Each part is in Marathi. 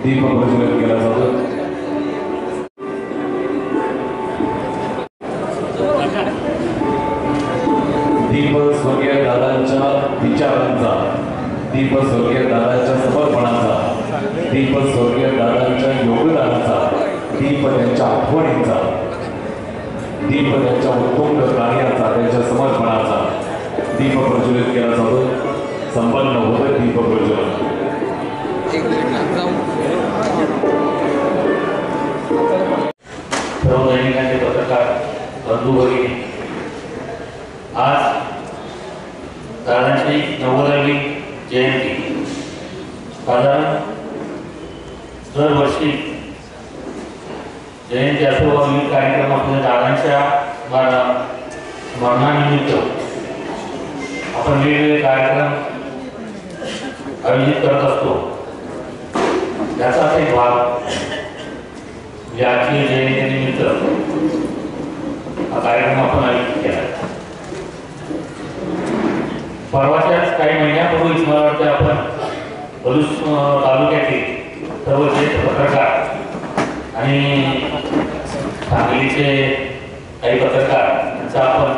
दीप प्रज्वलित केला जातो। दीप स्वर्गीय दादांच्या विचारांचा, दीप स्वर्गीय दादांच्या समर्पणाचा, दीप स्वर्गीय दादांच्या योगदानाचा, दीप त्यांच्या आठवणींचा, दीप त्यांच्या उत्तुंग कार्याचा, त्यांच्या समर्पणाचा दीप प्रज्वलित केला जातो। संपन्न होतं दीप प्रज्वलन। सर्व दैनिकांचे पत्रकार बंधू भगिनी, आज दादांची 90वी जयंती। साधारण दरवर्षी जयंती असो व विविध कार्यक्रम आपल्या दादांच्या स्मरणानिमित्त आपण वेगवेगळे कार्यक्रम आयोजित करत असतो। त्याचाच एक भाग आजची जयंतीनिमित्त हा कार्यक्रम आपण आयोजित केला। परवाच्याच काही महिन्यापूर्वीच मला वाटतं आपण पलूस तालुक्यातील सर्व ज्येष्ठ पत्रकार आणि सांगलीचे काही पत्रकार यांचा आपण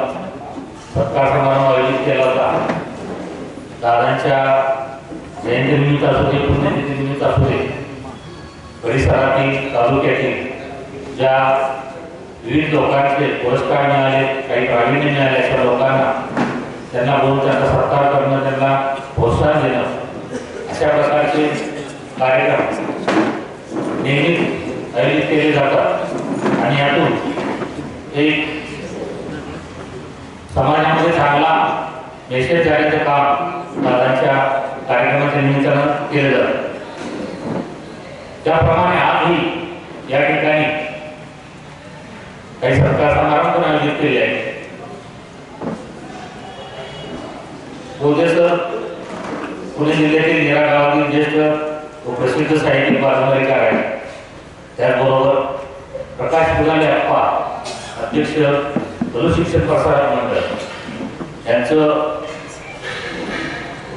सत्कार समारंभ आयोजित केला होता। दादांच्या जयंतीनिमित्त असू दे, पुण्यतिथीनिमित्त असू दे, परिसरातील तालुक्यातील ज्या विविध लोकांचे पुरस्कार मिळाले, काही प्रावीण्य मिळाले अशा लोकांना त्यांना बोलून त्यांचा सत्कार करणं, त्यांना प्रोत्साहन देणं, अशा प्रकारचे कार्यक्रम नेहमी आयोजित केले जातात। आणि यातून एक समाजामध्ये चांगला मेसेज देण्याचे काम दादांच्या कार्यक्रमाच्या निमित्तानं केले जातं। त्याप्रमाणे आजही या ठिकाणी काही सत्कार समारंभ आयोजित केले आहेत। बोधे सर पुणे जिल्ह्यातील निरा गावातील ज्येष्ठ व प्रसिद्ध साहित्यिक बालमयकार आहेत। त्याचबरोबर प्रकाश पुराले अप्पा, अध्यक्ष पलूस शिक्षण प्रसारक मंडळ यांचं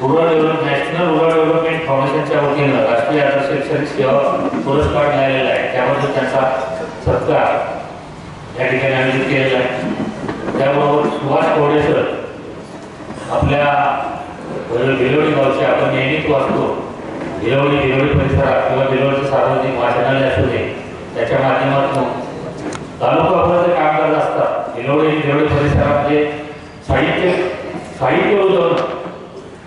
नॅशनल रुरल डेव्हलपमेंट फाउंडेशनच्या वतीनं राष्ट्रीय आदर्श शैक्षणिक सेवा पुरस्कार मिळालेला आहे। त्याबद्दल त्यांचा सत्कार या ठिकाणी आयोजित केलेला आहे। त्याबरोबर सुभाष कोडे सर आपल्या भिलवडी गावचे आपण नेहमीच वाचतो, भिलवडी परिसरात किंवा भिलवडीचे सार्वजनिक वाचनालय असू दे, त्याच्या माध्यमातून तालुकाभराचे काम करत असतात। भिलवडी परिसरात जे साहित्य उजवणं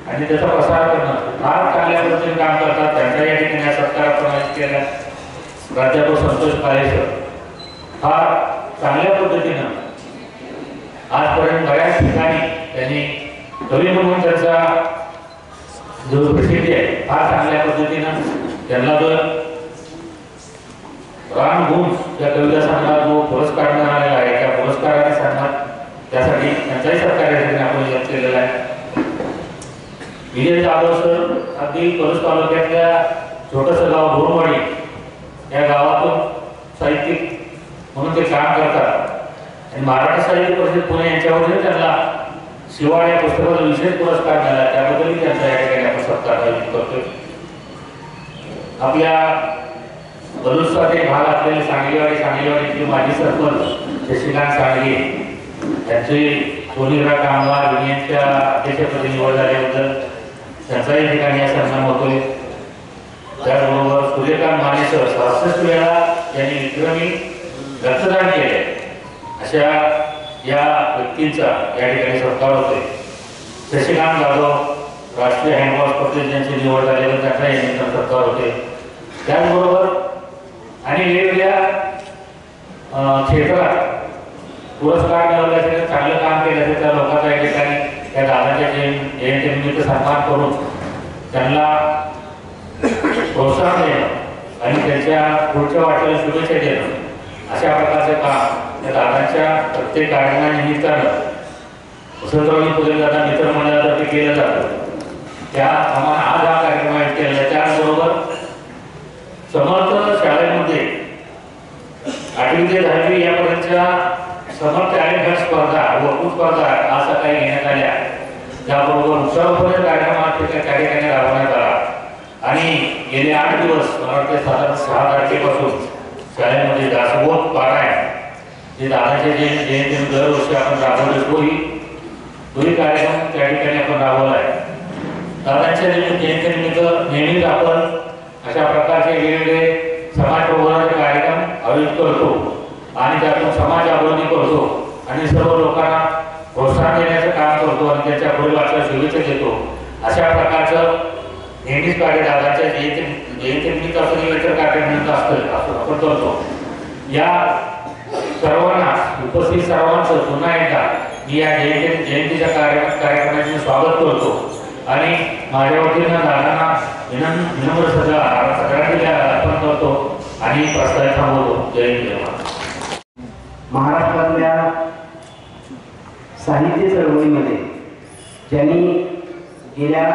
आणि त्याचा प्रसार करणं फार चांगल्या पद्धतीने काम करतात। त्यांच्या या ठिकाणी सत्कार प्रमाणित केला। प्राध्यापक संतोष पालेसर फार चांगल्या पद्धतीनं आजपर्यंत बऱ्याच ठिकाणी त्यांनी कवी म्हणून त्याचा जो प्रसिद्धी आहे फार चांगल्या पद्धतीनं त्यांना जो रामगुंज या कविता संघाला जो पुरस्कार मिळालेला आहे, त्या पुरस्काराने सन्मान त्यासाठी त्यांचाही सत्कार या ठिकाणी आपण व्यक्त केलेला आहे। विजय जाधव सर अगदी पलूस तालुक्यातल्या छोटंसं गाव बोरवाडी या गावातून साहित्यिक म्हणून ते काम करतात आणि महाराष्ट्र साहित्य परिषद पुणे यांच्यावरही त्यांना शिवाळ या पुस्तकाचा विशेष पुरस्कार मिळाला। त्याबद्दलही त्यांचा या ठिकाणी आपण सत्कार आयोजित करतोय। आपल्या पलूसचा एक भाग असलेले सांगलीवाडीचे माजी सरपंच शशिकांत सांगली यांचे सोनीरा कामगार युनियनच्या अध्यक्षपदी निवड झाल्याबद्दल त्यांचा या ठिकाणी या सन्मान होतोय। त्याचबरोबर सूर्यकांत माने सर 67 वेळा यांनी विक्रमी रक्तदान केले, अशा या व्यक्तींचा या ठिकाणी सत्कार होतोय। शशिकांत जाधव राष्ट्रीय हँडबॉल स्पर्धेत ज्यांची निवड झाल्याबद्दल त्यांचा या निमित्तानं सत्कार होते। त्याचबरोबर आणि वेगवेगळ्या क्षेत्रात पुरस्कार मिळवल्याचे, चांगलं काम केल्याचे त्या लोकांचा या ठिकाणी त्या दादाच्या जयंतीनिमित्त सन्मान करून त्यांना प्रोत्साहन देणं आणि त्यांच्या पुढच्या वाटेला शुभेच्छा देणं, अशा प्रकारचे काम या दादांच्या प्रत्येक कार्यक्रमानिमित्तानं वसंतरावजी फुले दादा मित्र मंडळातर्फे केलं जातं। त्या आम्हाला आज हा कार्यक्रम आयोजित केलेला आहे। त्याचबरोबर समर्थ शाळेमध्ये 8वी ते 10वी यापर्यंतच्या समर्थ आलेखन स्पर्धा, वक्तृत्व स्पर्धा आज सकाळी घेण्यात आल्या। त्याबरोबर उत्सवपर्यंत कार्यक्रम त्या ठिकाणी राबवण्यात आला आणि गेले 8 दिवस मला वाटतं ते साधारण 6 तारखेपासून शाळेमध्ये दासबोध पारायण जे दादाचे जयंती दरवर्षी आपण राबवतो तोही कार्यक्रम त्या ठिकाणी आपण राबवला आहे. दादांच्या जयंतीनिमित्त नेहमीच आपण अशा प्रकारचे वेगवेगळे समाज प्रबोधनाचे कार्यक्रम आयोजित करतो आणि त्यातून समाज जागृती करतो आणि सर्व लोकांना प्रोत्साहन देण्याचं काम करतो आणि त्यांच्या पुढील वाटचाल शुभेच्छा देतो. अशा प्रकारचं नेहमीच कार्य दादाच्या जयंतीनिमित्त असं इतर कार्यक्रमानिमित्त असतं आपण करतो. या सर्वांना उपस्थित सर्वांचं पुन्हा एकदा मी या जयंतीच्या कार्यक्रमाचे स्वागत करतो आणि माझ्या वतीनं दादांना विनम्र सगळ्यांनी अर्पण करतो आणि प्रस्ताव थांबवतो. जय हिंद. महाराष्ट्रातल्या साहित्य चळवळीमध्ये ज्यांनी गेल्या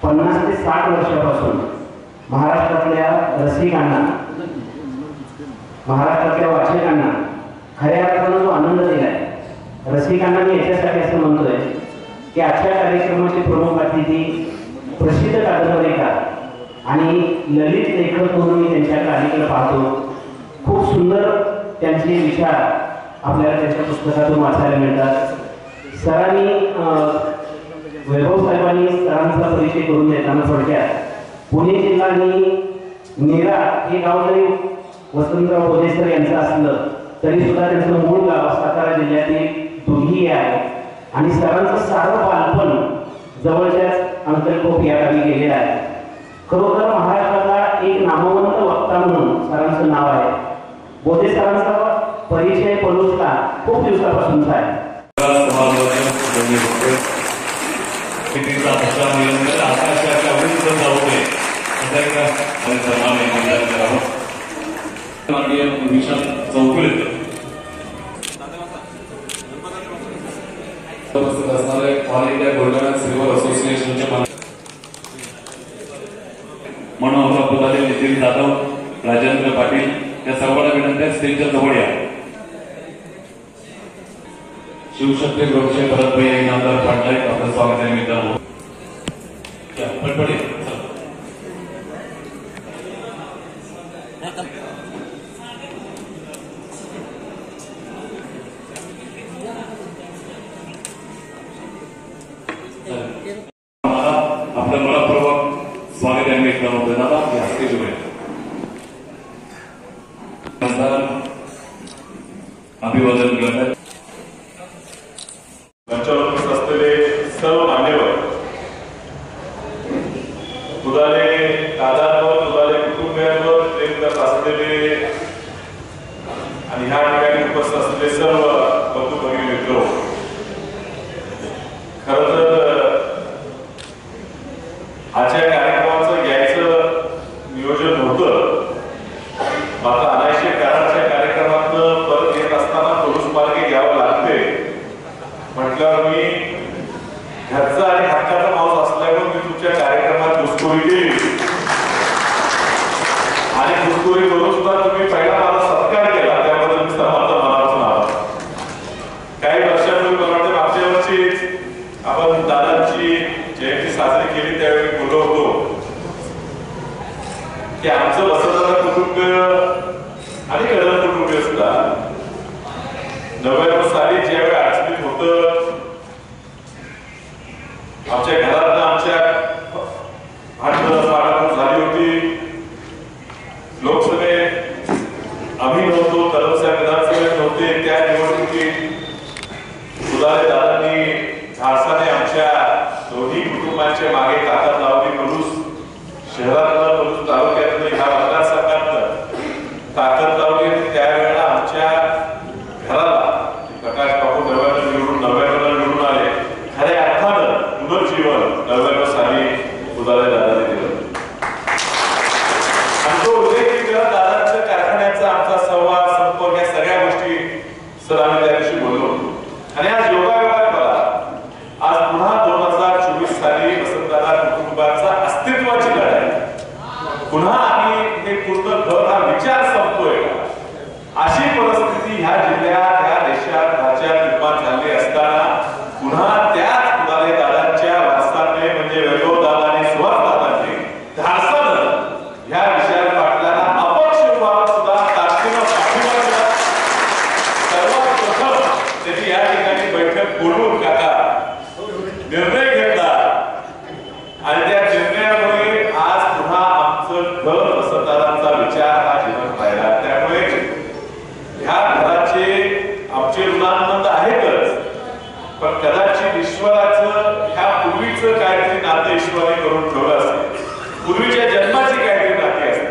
50 ते 60 वर्षापासून महाराष्ट्रातल्या रसिकांना महाराष्ट्रातल्या वाचकांना खऱ्या अर्थानं जो आनंद दिला आहे. रसिकांना मी याच्यासाठी असं म्हणतोय की आजच्या कार्यक्रमाचे प्रमुख अतिथी प्रसिद्ध कादंबरीकार आणि ललित लेखक म्हणून मी त्यांच्या अलीकडे पाहतो. खूप सुंदर त्यांचे विचार आपल्याला त्यांच्या पुस्तकातून वाचायला मिळतात. सरांनी वैभव साहेबांनी सरांचा परिचय करून देताना थोडक्यात पुणे जिल्हा आणि नेरा हे गाव जरी वसंतराव बोधेसर यांचं असलं तरी सुद्धा त्यांचं मूळ गाव सातारा जिल्ह्यातील दुधी आहे आणि सरांचं सारं बालपण जवळच्याच अंकलकोप या गावी गेलेलं आहे. खरोखर महाराष्ट्रातला एक नामवंत वक्ता म्हणून सरांचं नाव आहे. बोधे सरांचा परिचय पलूसला खूप दिवसापासूनचा आहे. ऑल इंडिया गोल्डन सिल्वर असोसिएशनचे मनोहर पुदारे, नितीन जाधव, राजेंद्र पाटील या सर्वांना विनंती स्टेजच्या जवळ या. शिवशक्ती ग्रुपचे भरतभाई आणि नामदार पाटलाय आपलं स्वागत आहे. मित्रांनो पटपटी आपलं मनपूर्वक स्वागत आहे. मित्रांनो दादा या स्टेजवर अभिवादन करतात. मंचावर उपस्थित असलेले सर्व मान्यवर, तुदाले दादांवर, तुदाले कुटुंबियांवर प्रेम करत असलेले आणि ह्या ठिकाणी उपस्थित असलेले सर्व बंधू भगिनी मित्र, खरं तर आजच्या कार्यक्रमाचं यायचं नियोजन होतं. मात्र अनायसे करारच्या कार्यक्रमात परत येत असताना पुरुष मार्गे घ्यावं लागते म्हटल्यावर मी घरचा आणि हक्काचा माणूस असल्यामुळे मी तुमच्या कार्यक्रमात घुसखोरी केली आणि घुसखोरी करून सुद्धा तुम्ही पहिला मला सत्कार केला, त्याबद्दल मी सर्वांचा मनापासून आभार. काही वर्षापूर्वी मला वाटतं मागच्या वर्षी आपण दादांची जयंती साजरी केली त्यावेळी बोललो होतो की आमचं वसंतदादा कुटुंब आणि कदम कुटुंबीय सुद्धा 99 साली ज्यावेळी अडचणीत होतं, आमच्या घरात आमच्या भांडण झाली होती. लोकसभेत आम्ही नव्हतो, कदमसाहेब विधानसभेत नव्हते. त्या निवडणुकीत तुदाले दादांनी धाडसाने आमच्या दोन्ही कुटुंबांच्या मागे ताकद लावली. पलूस शहरातलं, पलूस तालुक्यातलं, ह्या मतदारसंघातलं ताकद लावली. त्यावेळेला आमच्या घराला प्रकाश बापू 99 निवडून आले. खऱ्या अर्थानं पुनर्जीवन 99 साली तुदाले दादाने दिलं. आणि तो उल्लेख केला दादांच्या कारखान्याचा आमचा संवाद, संपर्क, या सगळ्या गोष्टी सर आम्ही त्या दिवशी बोललो. आणि आज योगायोगाने मला आज पुन्हा 2024 साली वसंतदादा कुटुंबाचा अस्तित्वाची लढाई काहीतरी नाते ईश्वराने करून ठेवलं असते, पूर्वीच्या जन्माची काहीतरी नाती असते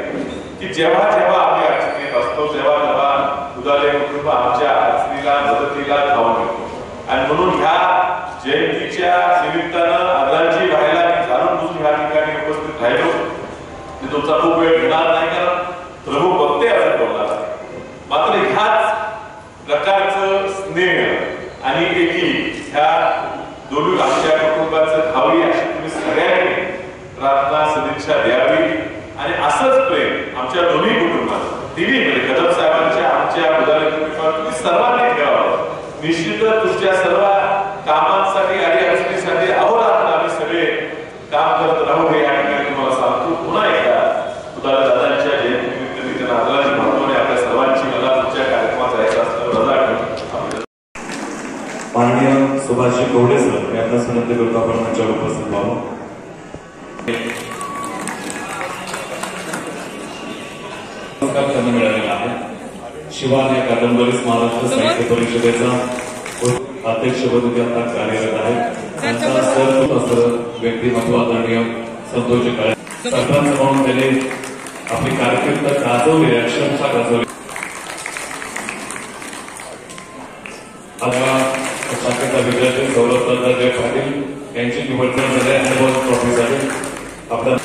की जेव्हा जेव्हा आम्ही अडचणीत असतो तेव्हा तेव्हा उदाले कुटुंब आमच्या अडचणीला मदतीला धावून येतो. आणि म्हणून ह्या जयंतीच्या निमित्तानं आदरांची व्हायला मी जाणून बुजून ह्या ठिकाणी उपस्थित राहिलो. मी तुमचा खूप वेळ घेणार नाही कारण प्रभू बघते असं बोलणार आहे. मात्र ह्याच प्रकारचं स्नेह आणि एकी ह्या दोन्ही आमच्या कुटुंबाचं खावी अशी तुम्ही सगळ्यांनी प्रार्थना सदिच्छा द्यावी. आणि असंच प्रेम आमच्या दोन्ही कुटुंबात दिली म्हणजे कदम साहेबांच्या आमच्या उदाहरण तुम्ही सर्वांनी ठेवावं. निश्चितच तुमच्या सर्व कामांसाठी आणि अडचणीसाठी अहोरात्र आम्ही सगळे काम करत राहू हे या ठिकाणी तुम्हाला सांगतो. पुन्हा एकदा उदाहरण दादांच्या जयंतीनिमित्त मी त्यांना आदराची मानतो आणि आपल्या सर्वांची मला तुमच्या कार्यक्रमात जायचं असल्यावर रजा ठेवतो. माननीय सुभाषजी कवडे सर मी आपल्यास विनंती करतो आपण मंचावर उपस्थित व्हावं. त्यांना मिळालेला आहे. शिवान या कादंबरीस महाराष्ट्र साहित्य परिषदेचा अध्यक्षपदी आता कार्यरत आहे. त्यांचा सर्व व्यक्तिमत्व आदरणीय संतोष काळे सरपंच म्हणून त्यांनी आपली कारकीर्द गाजवली, अक्षरशः गाजवली. आता शाखेचा विद्यार्थी सौरभ जय पाटील यांची निवड झाली अनुभव ट्रॉफीसाठी. आपल्या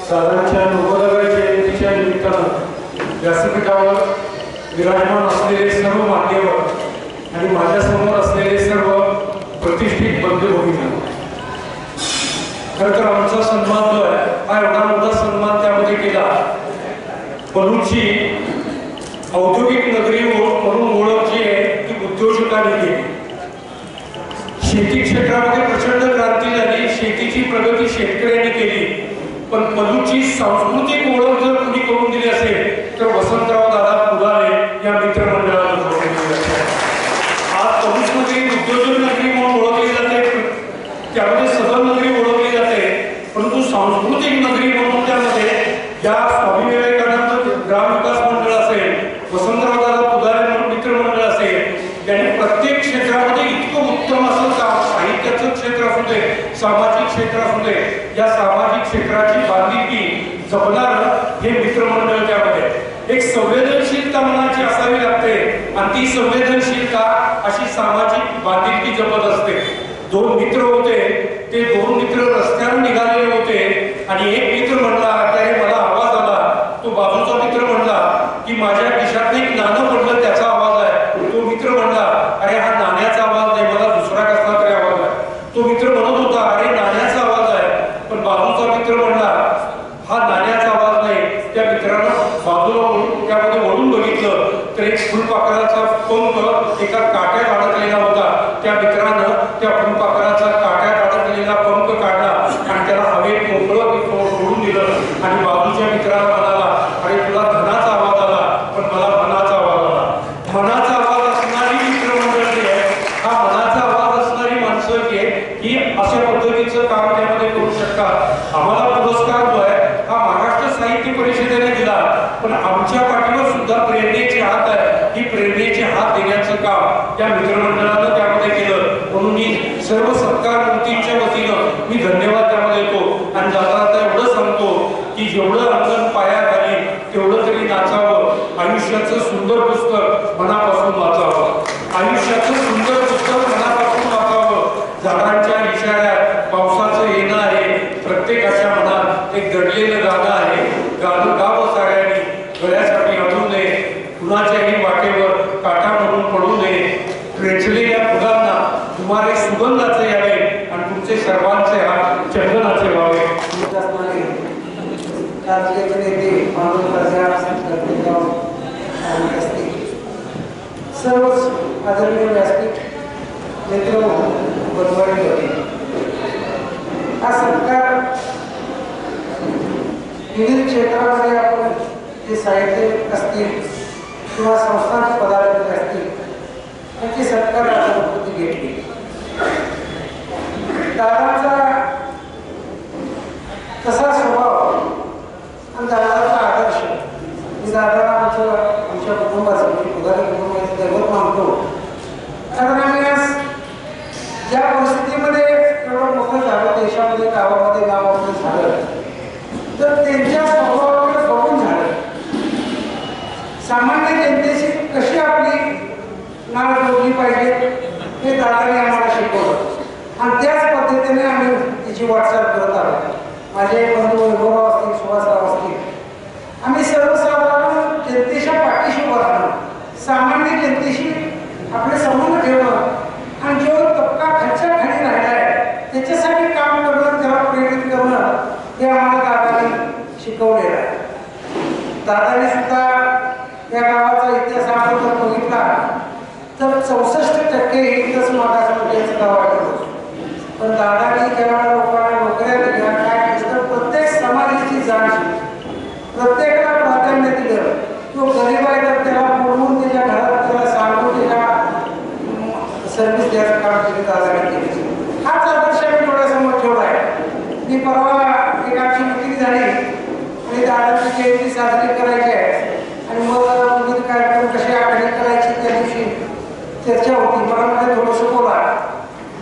साधारणच्या 90व्या जयंतीच्या निमित्तानं व्यासपीठावर विराजमान असलेले सर्व मान्यवर आणि माझ्यासमोर असलेले सर्व प्रतिष्ठित बंधुभगिनी, खरं तर आमचा सन्मान जो आहे हा एवढा मोठा सन्मान त्यामध्ये केला. पलूची औद्योगिक नगरी म्हणून ओळख जी आहे ती उद्योजकांनी केली. शेती क्षेत्रामध्ये प्रचंड क्रांती झाली, शेतीची प्रगती शेतकऱ्यांनी केली. पण पलूची सांस्कृतिक ओळख जर कुणी करून दिली असेल तर वसंतराव दादा पुदारे या मित्रमंडळानं करून दिली असेल. आज पलूस नगरी उद्योजक नगरी म्हणून ओळखली जाते, त्यामध्ये सदन नगरी ओळखली जाते, परंतु सांस्कृतिक नगरी म्हणून त्यामध्ये या स्वामी विवेकानंद ग्रामविकास मंडळ असेल, वसंतराव दादा पुदारे म्हणून मित्रमंडळ असेल, यांनी प्रत्येक क्षेत्रामध्ये इतकं उत्तम असं काम, साहित्याचं क्षेत्र असू दे, सामाजिक क्षेत्र असू दे, या सामाजिक क्षेत्राची बांधिलकी जपणारं हे मित्रमंडळ त्यामध्ये. एक संवेदनशीलता मनाची असावी लागते आणि ती संवेदनशीलता अशी सामाजिक बांधिलकी जपत असते. दोन मित्र होते, ते दोन मित्र रस्त्यावर निघालेले होते आणि एक मित्र म्हणला की अरे मला आवाज आला. तो बाजूचा मित्र म्हणला की माझ्या खिशात एक नाणं पडलं त्याचा आवाज आहे. तो मित्र म्हणला अरे हा नाण्याचा आवाज नाही, मला दुसरा कसला तरी आवाज आहे. तो मित्र म्हणत होता अरे नाण्याचा आवाज आहे, पण बाजूचा मित्र म्हणला हा नाण्याचा आवाज नाही. त्या मित्रानं बाजूला त्यामध्ये वळून बघितलं तर एक फुलपाखराचा पंख एका काट्यात अडकलेला होता. त्या मित्रानं त्या फुलपाखराचा काट्यात अडकलेला पंख काढला आणि त्याला हवेत मोकळं सोडून दिलं आणि बाजूच्या मित्राला म्हणाला अरे तुला धनाचा आवाज आला पण मला मनाचा आवाज आला. मनाचा आवाज असणारी मित्रमंडळ जी आहे, हा मनाचा आवाज असणारी माणसं जी आहे ही अशा पद्धतीचं काम त्यामध्ये करू शकतात. आम्हाला पुरस्कार जो आहे हा महाराष्ट्र साहित्य परिषदेने दिला, पण आमच्या पाठीवर सुद्धा प्रेरणेचे हात आहे. ही प्रेरणेचे हात देण्याचं काम त्या मित्रमंडळानं त्यामध्ये केलं. म्हणून मी सर्व सत्कार मूर्तींच्या वतीनं मी धन्यवाद त्यामध्ये देतो आणि जाता एवढं सांगतो की जेवढं अंगण पाया घाली तेवढं तरी नाचावं. आयुष्याचं सुंदर पुस्तक मनापासून वाचावं. आयुष्याचं सुंदर पुस्तक मनापासून वाचावं. झाडांच्या इशाऱ्यात पावसाचं येणं आहे, प्रत्येकाच्या मनात एक दडलेलं गाणं आहे. गाणं गावं साऱ्यांनी, गळ्यासाठी अडू नये, कुणाच्याही वाटेवर काटा म्हणून पडू नये. रेचलेल्या फुलांना तुम्हाला सुगंधाचे यावे आणि तुमचे सर्वांचे हात चंदनाचे व्हावे. सर्वच आदरणीय व्यासपीठ मित्र बनवाडी होते. हा सत्कार विविध क्षेत्रामध्ये आपण जे साहित्य असतील किंवा संस्थांचे पदाधिकारी असतील त्यांची सत्कार आपण घेतली. दादाचा तसा स्वभाव आणि दादाचा आदर्श मी दादाला आमच्या कुटुंबाचं म्हणजे पुढारी कुटुंबाचं दैवत मानतो. कारण ज्या परिस्थितीमध्ये एवढं मोठं झालं देशामध्ये गावामध्ये गावामध्ये झालं तर त्यांच्या स्वभावाकडे बघून झालं. सामान्य जनतेशी कशी आपली नाळ जोडली पाहिजे हे दादाने आम्हाला शिकवलं आणि त्याच पद्धतीने आम्ही तिची वाटचाल करत आलो. माझे बंधू वैभवराव असतील, सुभाषराव असतील, आम्ही सर्वसाधारण जनतेच्या पाठीशी उभं राहणं, सामान्य जनतेशी आपले संबंध ठेवणं आणि जो तबका खालच्या खाली राहिला आहे त्याच्यासाठी काम करणं, त्याला प्रेरित करणं हे आम्हाला दादाने शिकवलेलं आहे. दादाने सुद्धा या गावाचा इतिहास आपण जर बघितला तर 64% इथंच मागासवर्गीयांचं गाव आढळलं. पण दादाने जेव्हा लोकांना नोकऱ्या दिल्या काय केलं तर प्रत्येक समाजाची जाण प्रत्येकाला प्राधान्य दिलं. तो गरीब आहे तर त्याला बोलवून त्याच्या घरात त्याला सांगून त्याला सर्व्हिस द्यायचं काम केलं दादाने केलं. हाच आदर्श आम्ही डोळ्यासमोर ठेवला आहे. मी परवा एक आमची मिटिंग झाली आणि दादाची जयंती साजरी करायची आहे आणि मग विविध कार्यक्रम कसे आखणी करायची त्या दिवशी चर्चा होती. मला मध्ये थोडंसं बोला.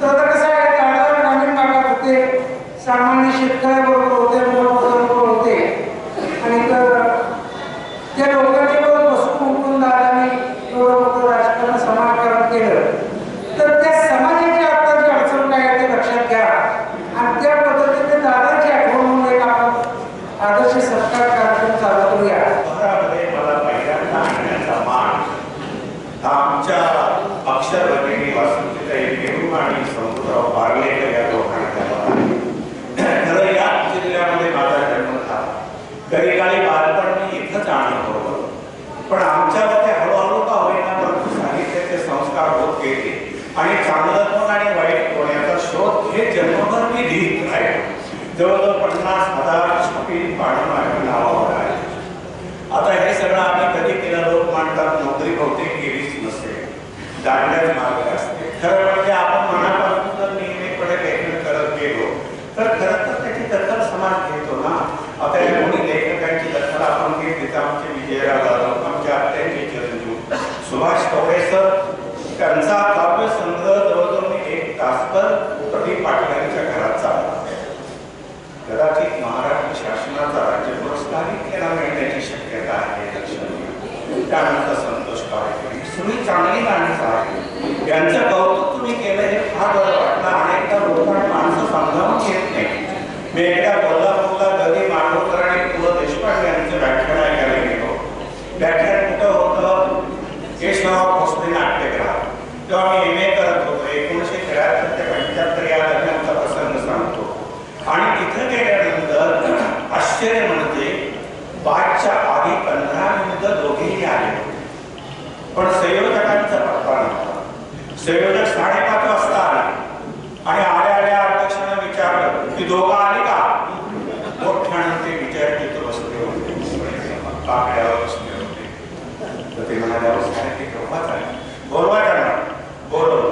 तर आता कसं आहे, दादा ग्रामीण भागात होते, सामान्य शेतकऱ्याबरोबर होते, बरोबर होते आणि त्या लोकांच्या बरोबर बसून उठून दादाने एवढं मोठं राजकारण समाजकारण केलं. तर त्या समाजाची आत्ताची अडचण काय आहे ते लक्षात घ्या आणि त्या पद्धतीने दादाची आठवण म्हणून एक आपण आदर्श सरकार कार्यक्रम चालू करूया. मला पहिल्यांदा आणण्याचा मान आमच्या अक्षर भगिनी वासंतीताई नेहरू आणि समुद्रराव बारलेकर या दोघांना खरं या जिल्ह्यामध्ये माझा जन्म झाला. कधी काळी बालपण मी इथंच आणलं होतं, पण आमच्यामध्ये हळूहळू का होईना परंतु साहित्याचे संस्कार होत गेले आणि चांगलं कोण आणि वाईट कोण याचा शोध हे जन्मभर मी लिहित राहिलो. जवळजवळ 50,000 छापील पाडून माझ्या नावावर आहे. आता हे सगळं आम्ही कधी केलं, लोक म्हणतात नोकरी बहुतेक केलीच नसेल, दांड्याच मार्ग असते. खरं म्हणजे आपण मनापासून जर नेहमीपणे लेखन करत गेलो तर खरं तर त्याची दखल समाज घेतो ना. आता या कोणी लेखकांची दखल आपण घेतली तर आमचे विजयराव जाधव, आमचे अत्यंत चिरंजीव सुभाष कवडे सर, त्यांचा काव्य संग्रह जवळजवळ मी 1 तासभर प्रदीप पाटलांच्या घरात चालला. कदाचित महाराष्ट्र शासनाचा राज्य पुरस्कारही त्याला मिळण्याची शक्यता आहे. त्यानंतर संतोष काळे, सगळी चांगली माणसं आहे, यांचं कौतुक तुम्ही केलं हे फार बरं वाटलं. अनेकदा लोकांना माणसं समजावून घेत नाही. मी एकदा कोल्हापूरला गदी मांडवकर आणि पु ल देशपांडे यांचं व्याख्यान ऐकायला गेलो. व्याख्यान कुठं होतं? केशवराव भोसले नाट्यगृहात. तेव्हा मी MA करत होतो. 1973 ते 75 या दरम्यानचा प्रसंग सांगतो. आणि तिथे गेल्यानंतर आश्चर्य म्हणजे बादच्या आधी 15 मिनिटं दोघेही आले होते, पण संयोजकांचा पत्ता नव्हता. संयोजक 5:30 वाजता आले आणि आल्या अध्यक्षांना विचारलं की दोघं आले का? मोठ्यानं ते विचार तिथं बसले होते, काकड्यावर बसले होते. तर ते म्हणाल्या की केव्हाच आले, बोलवा त्यांना. बोलवलं.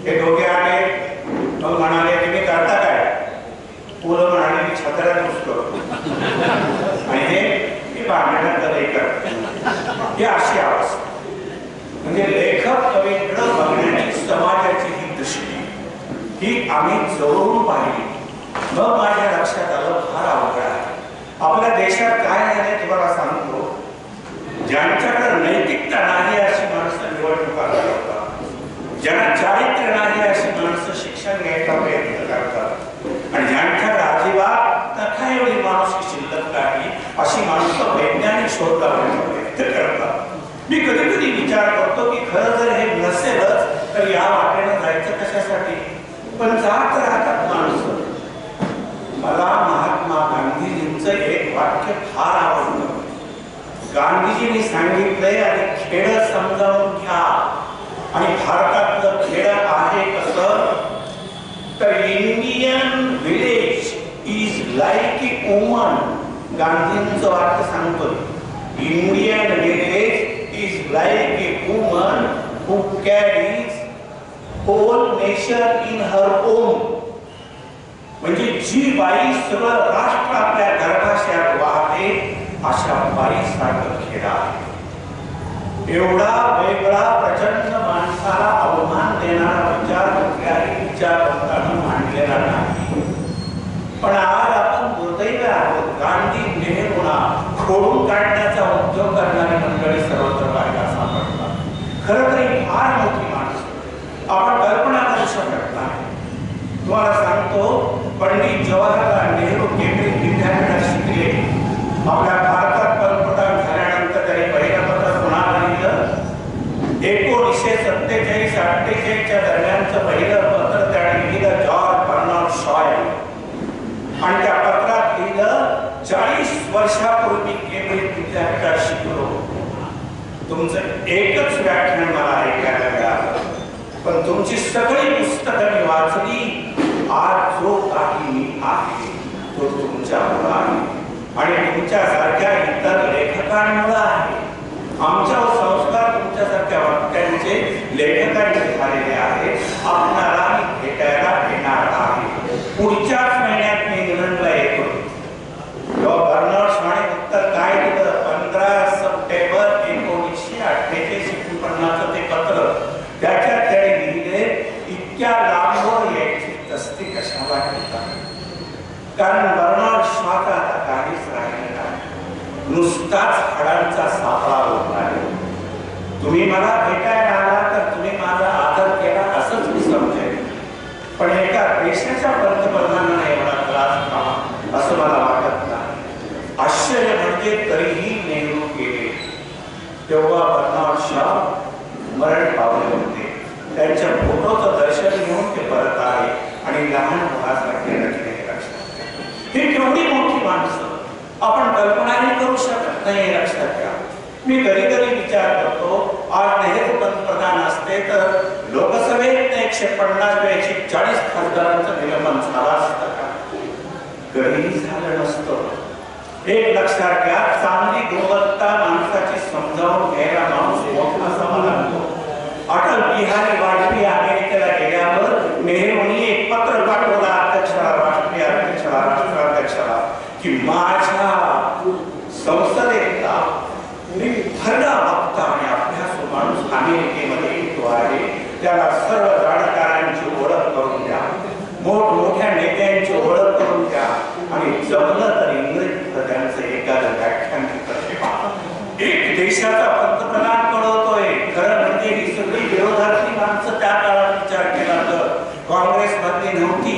हे दोघे आले. मग म्हणाले तुम्ही करता काय? पुरं म्हणाले मी छत्र्या नुसतो आणि हे भांडणात करत. ही अशी अवस्था. म्हणजे लेखक कवीकडे बघण्याची समाजाची ही दृष्टी ही आम्ही जवळून पाहिली. मग माझ्या लक्षात आलं फार अवघड आहे. आपल्या देशात काय झाले तुम्हाला सांगतो. ज्यांच्याकडे नैतिकता नाही अशी माणसं निवडणुका लढवतात, ज्यांना चारित्र्य नाही अशी माणसं शिक्षण घ्यायचा प्रयत्न करतात आणि ज्यांच्याकडे अजिबात कथा एवढी माणूस शिल्लक नाही अशी माणसं वैज्ञानिक शोध लावण्याचा प्रयत्न करतात. मी कधी कधी विचार करतो की खरं जर हे नसेलच तर या वाटेनं जायचं कशासाठी? पण जात राहतात माणसं. मला महात्मा गांधीजींचं एक वाक्य फार आवडतं. गांधीजींनी सांगितलंय आणि खेळ समजावून घ्या. आणि भारतातलं खेळ आहे कसं तर Indian village is like a woman. गांधींचं वाक्य सांगतो Indian village is like a woman who carries whole nation in her own. म्हणजे जी बाई सगळं राष्ट्र आपल्या गर्भाशयात वाहते अशा बाईसारखं खेळ आहे. एवढा वेगळा प्रचंड माणसाला अवमान देणारा विचार कुठल्याही विचार खोडून काढण्याचा उद्योग करणारी मंडळी सर्वत्र पाहायला सापडतात. खरं तर ही फार मोठी माणसं आपण कल्पना करू शकत नाही. तुम्हाला सांगतो, पंडित जवाहरलाल नेहरू केंद्रीय विद्यापीठात शिकले. आपल्या भारतात पंतप्रधान झाल्यानंतर त्यांनी पहिलं पत्र पुन्हा लिहिलं. 1947-48 दरम्यानचं पहिलं पत्र त्याने लिहिलं जॉर्ज बर्नार्ड शॉ आणि त्या पत्रात लिहिलं 40 वर्षापूर्वी केंद्रीय विद्यापीठात शिकलो. तुमचं एकच व्याख्यान मला ऐकायला मिळालं, पण तुमची सगळी पुस्तकं मी वाचली. आज जो काही मी आहे तो तुमच्यामुळे आहे आणि तुमच्यासारख्या इतर लेखकांमुळे आहे. आमच्यावर संस्कार तुमच्यासारख्या वक्त्यांचे लेखकांचे झालेले आहेत. आपणाला मी भेटायला येणार आहे. पुढच्याच महिन्यात मी इंग्लंडला येतो. बर्नार्ड शॉने उत्तर काय दिलं? 15 सप्टेंबर 1948 ते पत्र. त्याच्यात त्याने लिहिले, इतक्या लांबवर यायची तस्ती कशाला घेता? कारण बर्नार्ड शॉचा आता काहीच राहिलेला नाही. नुसताच हाडांचा सापळा होत आहे. तुम्ही मला भेटायला आला तर तुम्ही माझा आदर केला असंच मी समजेल, पण एका देशाच्या पंतप्रधानांना एवढा त्रास का असं मला वाटत नाही. आश्चर्य म्हणजे तरीही नेहरू गेले तेव्हा बर्नार्ड शॉ मरण पावले होते. त्यांच्या फोटोचं दर्शन घेऊन ते परत आले आणि लहान मुलासारखे रचले. ही केवढी मोठी माणसं आपण कल्पनाही करू शकत नाही. लक्षात घ्या. मी कधी कधी विचार करतो, आज नेहरू पंतप्रधान असते तर लोकसभेत 150-140 खासदारांचं निलंबन झालं असतं का? कधीही झालं नसतं. एक लक्षात घ्या, चांगली गुणवत्ता माणसाची समजावून घ्यायला माणूस मोठा असावा लागतो. अटल बिहारी वाजपेयी अमेरिकेला गेल्यावर नेहरूंनी एक पत्र पाठवलं अध्यक्षाला, राष्ट्रीय अध्यक्षाला, राष्ट्राध्यक्षाला की माझ्या संसदेचा भरला वक्ता आणि अभ्यासू माणूस अमेरिकेमध्ये येतो आहे. त्याला सर्व जाणकारांची ओळख करून द्या, मोठमोठ्या नेत्यांची ओळख करून द्या आणि जमलं तर इंग्रजीत त्यांचं एखादं व्याख्यान एक देशाचा पंतप्रधान कळवतोय. खरं म्हणजे ही सगळी विरोधातली माणसं त्या काळात विचार केला तर काँग्रेसमधली नव्हती.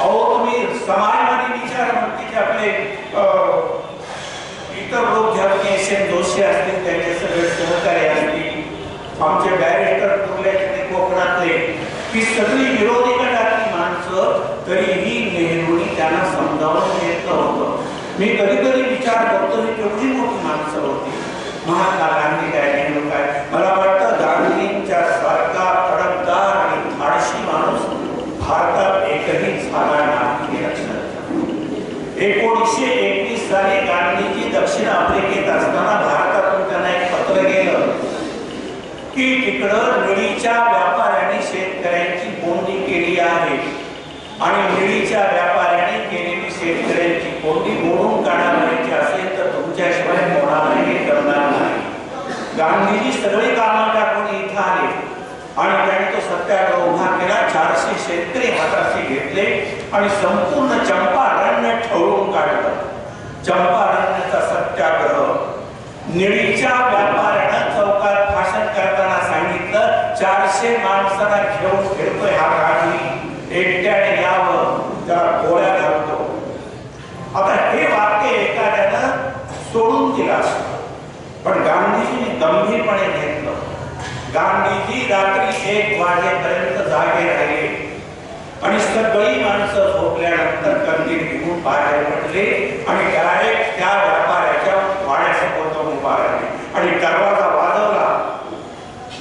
अहो तुम्ही समाजवादी विचार म्हणते की आपले इतर लोक ज्या जोशी असतील त्यांचे सगळे सहकारी असतील, आमचे बॅरिस्टर कुर्ल्याचे कोकणातले, ही सगळी विरोधी गटातली माणसं तरीही नेहरूंनी त्यांना समजावून घेतलं होतं. मी कधी कधी विचार करतो ही केवढी मोठी माणसं होती. महात्मा गांधी काय, नेहरू काय. मला वाटतं गांधींच्या सारखा तडकदार आणि धाडशी माणूस भारतात एकही झाला नाही. 1921 साली गांधीजी दक्षिण आफ्रिकेत असताना भारतातून त्यांना एक पत्र गेलं की तिकडं निळीच्या व्यापाऱ्याने शेतकऱ्यांची कोंडी केली आहे आणि निळीच्या व्यापाऱ्याने केलेली शेतकऱ्यांची कोंडी मोडून काढायची असेल तर तुमच्याशिवाय कोणालाही करणार नाही. गांधीजी सगळी कामं टाकून इथं आले आणि त्यांनी तो सत्याग्रह उभा केला. 400 शेतकरी हाताशी घेतले आणि संपूर्ण चंपारण्य ठरवून काढलं. चंपारण्याचा सत्याग्रह. निळीच्या व्यापाऱ्यानं चौकात भाषण करताना सांगितलं 400 माणसांना घेऊन फिरतोय हा गांधी, एकट्याने यावं, त्याला गोळ्या घालतो. आता हे वाक्य एखाद्यानं सोडून दिलं असतं, पण गांधीजींनी गंभीरपणे घेतलं. गांधीजी रात्री 1 वाजेपर्यंत जागे राहिले आणि सगळी माणसं झोपल्यानंतर कंदील घेऊन बाहेर पडले आणि डायरेक्ट त्या व्यापाऱ्याच्या वाड्यासमोर जाऊन उभा राहिले आणि दरवाजा वाजवला.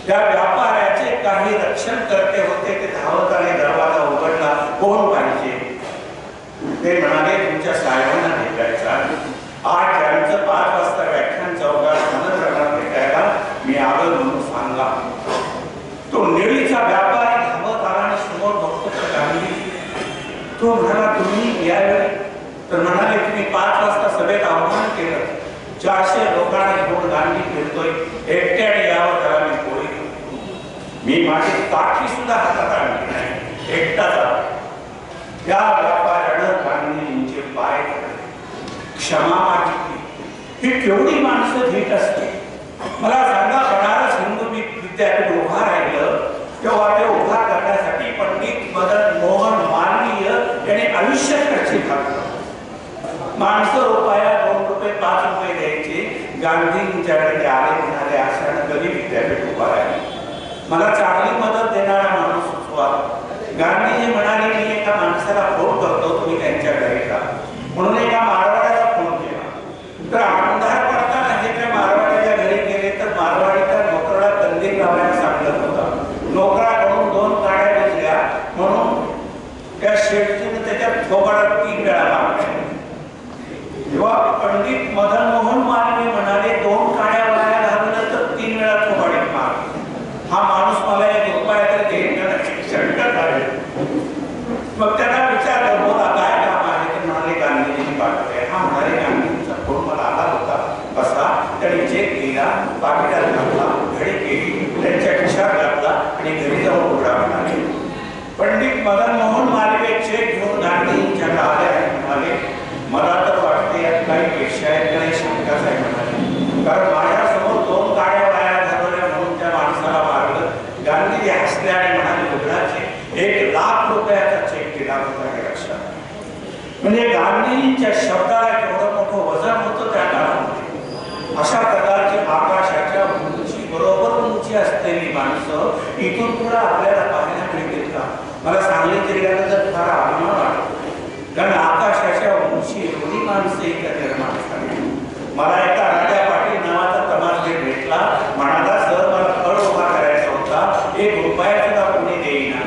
त्या व्यापाऱ्याचे काही रक्षण करते होते, ते धावत आले, दरवाजा उघडला. कोण पाहिजे? ते म्हणाले तुमच्या साहेबांना भेटायचं. आज त्यांचं 5 वाजता व्याख्यान चौकात मनोरंजनात भेटायला मी आलो म्हणून सांगा. तो निळीचा व्यापारी धावत आला आणि समोर बघतो गांधी. तो म्हणाला तुम्ही यावेळी? तर म्हणाले तुम्ही 5 वाजता सभेत आव्हान केलं, 400 लोकांना घेऊन गांधी फिरतोय, एकट्याने यावं, त्याला मी गोळी करतो. मी माझी काठी सुद्धा हातात आणली नाही, एकटाच आलो. त्या व्यापाऱ्यानं गांधीजींचे पाय धरले, क्षमा मागितली ही केवढी माणसं धीट असते. मला सांगा, बनारस हिंदू विद्यापीठ उभा राहिलं तेव्हा ते उभा करण्यासाठी पंडित मदन मोहन मालवीय यांनी आयुष्य खर्ची घातलं. माणसं रुपया 2 रुपये 5 रुपये द्यायचे. गांधींच्याकडे आले, म्हणाले अशानं कधी विद्यापीठ उभा राहील, मला चांगली मदत देणारा माणूस सुचवा. गांधीजी म्हणाले, मी एका माणसाला फोन करतो, तुम्ही त्यांच्या घरी जा. म्हणून एका मारवाड्याला फोन केला. तर अंधार पडताना हे त्या मारवाड्याच्या घरी गेले तर मारवाडीच्या नोकराला कंदील लावायला सांगत होता. नोकराकडून 2 काड्या भेटल्या म्हणून त्या शेठजीने त्याच्या थोबाडात 3 वेळा मारल्या. जेव्हा पंडित मदन मोहन मालवीय म्हणाले 2 काड्या वाया घालवल्या तर 3 वेळा थोबाडीत मार, हा माणूस मला 1 रुपया तरी देईल का नाही शंका झाली. मग त्यांना विचारलं, बोला काय काम आहे? ते म्हणाले गांधीजींनी पाठवले. हा म्हणाले, गांधीजींचा फोन मला आला होता. कसा? त्यांनी चेक दिला, पाकिटात घातला, घडी केली, त्यांच्या खिशात घातला आणि घरी जाऊन उघडा म्हणाले. पंडित मदन मोहन मालवीय चेक घेऊन गांधीजींच्याकडे आले आणि म्हणाले, मला तर वाटते यात काही पेक्षा आहेत काही शंकाच आहे म्हणाले, कारण माझ्यासमोर 2 काड्या वाया घालवल्या म्हणून त्या माणसाला मारलं. गांधीजी हसले आणि म्हणाले, उघडाचे 1 लाख रुपयाचा चेक दिला होता हे लक्षात. म्हणजे गांधीजींच्या शब्दाला केवढं मोठं वजन होतं त्या काळामध्ये. अशा प्रकारची आकाशाच्या उंची बरोबर उंची असलेली माणसं इथून पुढे आपल्याला पाहायला मिळतील का? मला सांगली जिल्ह्याला तर फार अभिमान वाटतो, कारण आकाशाच्या उंची एवढी माणसं इथं निर्माण झाली. मला एका राजा पाटील नावाचा तमासगीर भेटला. म्हणाला, सर मला तळ उभा करायचा होता, 1 रुपया सुद्धा कोणी देईना.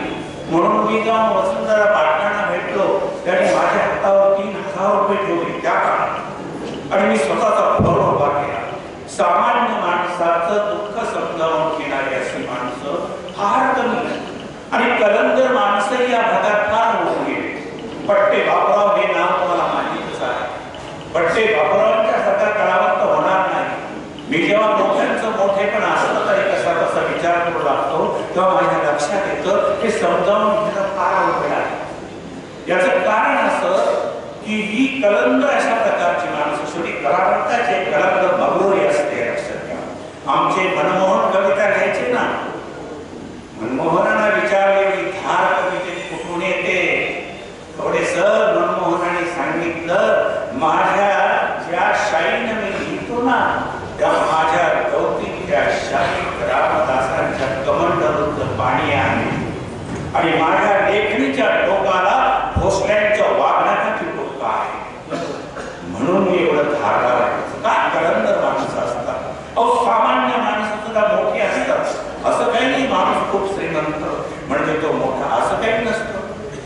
म्हणून मी जाऊन वसुंधरा पाटलांना भेटलो. त्याने माझ्या हातावर 3000 रुपये ठेवले त्या काळात आणि मी स्वतःचा फळ उभा केला. सामान्य माणसाचं दुःख समजावून घेणारी अशी माणसं फार कमी आणि कलंदर माणसं या भागात फार होऊन गेले. पट्टे बापूराव हे नाव तुम्हाला माहितीच आहे. पट्टे बापूरावांच्या सारखा कलावंत होणार नाही. मी जेव्हा मोठ्यांचं मोठेपण असलं तरी कसा कसा विचार करू लागतो तेव्हा माझ्या लक्षात येतं हे समजावून घेणं फार अवघड आहे. याचं कारण असं की ही कलंदर अशा प्रकारची माणसं, शेवटी कलावंताचे कलंदर बगलोरी असते. लक्षात घ्या, आमचे मनमोहन कविता लिहायचे ना, मनमोहनांना विचारलेली धार कवितेत कुठून येते? थोडे सर मनमोहनाने सांगितलं, माझ्या ज्या शाईनं मी लिहितो ना त्या माझ्या गवतीच्या शाहीत रामदासांच्या कमंडलूचं पाणी आहे आणि माझ्या लेखणीच्या टोकाला भोसल्यांच्या वागण्याची टोका आहे. म्हणून मी एवढं धारदार आहे. काय कलंदर माणसं असतात. अहो, सामान्य माणसं सुद्धा मोठी असतात. असं काही नाही माणूस खूप श्रीमंत म्हणजे तो मोठा, असं काही नसतं.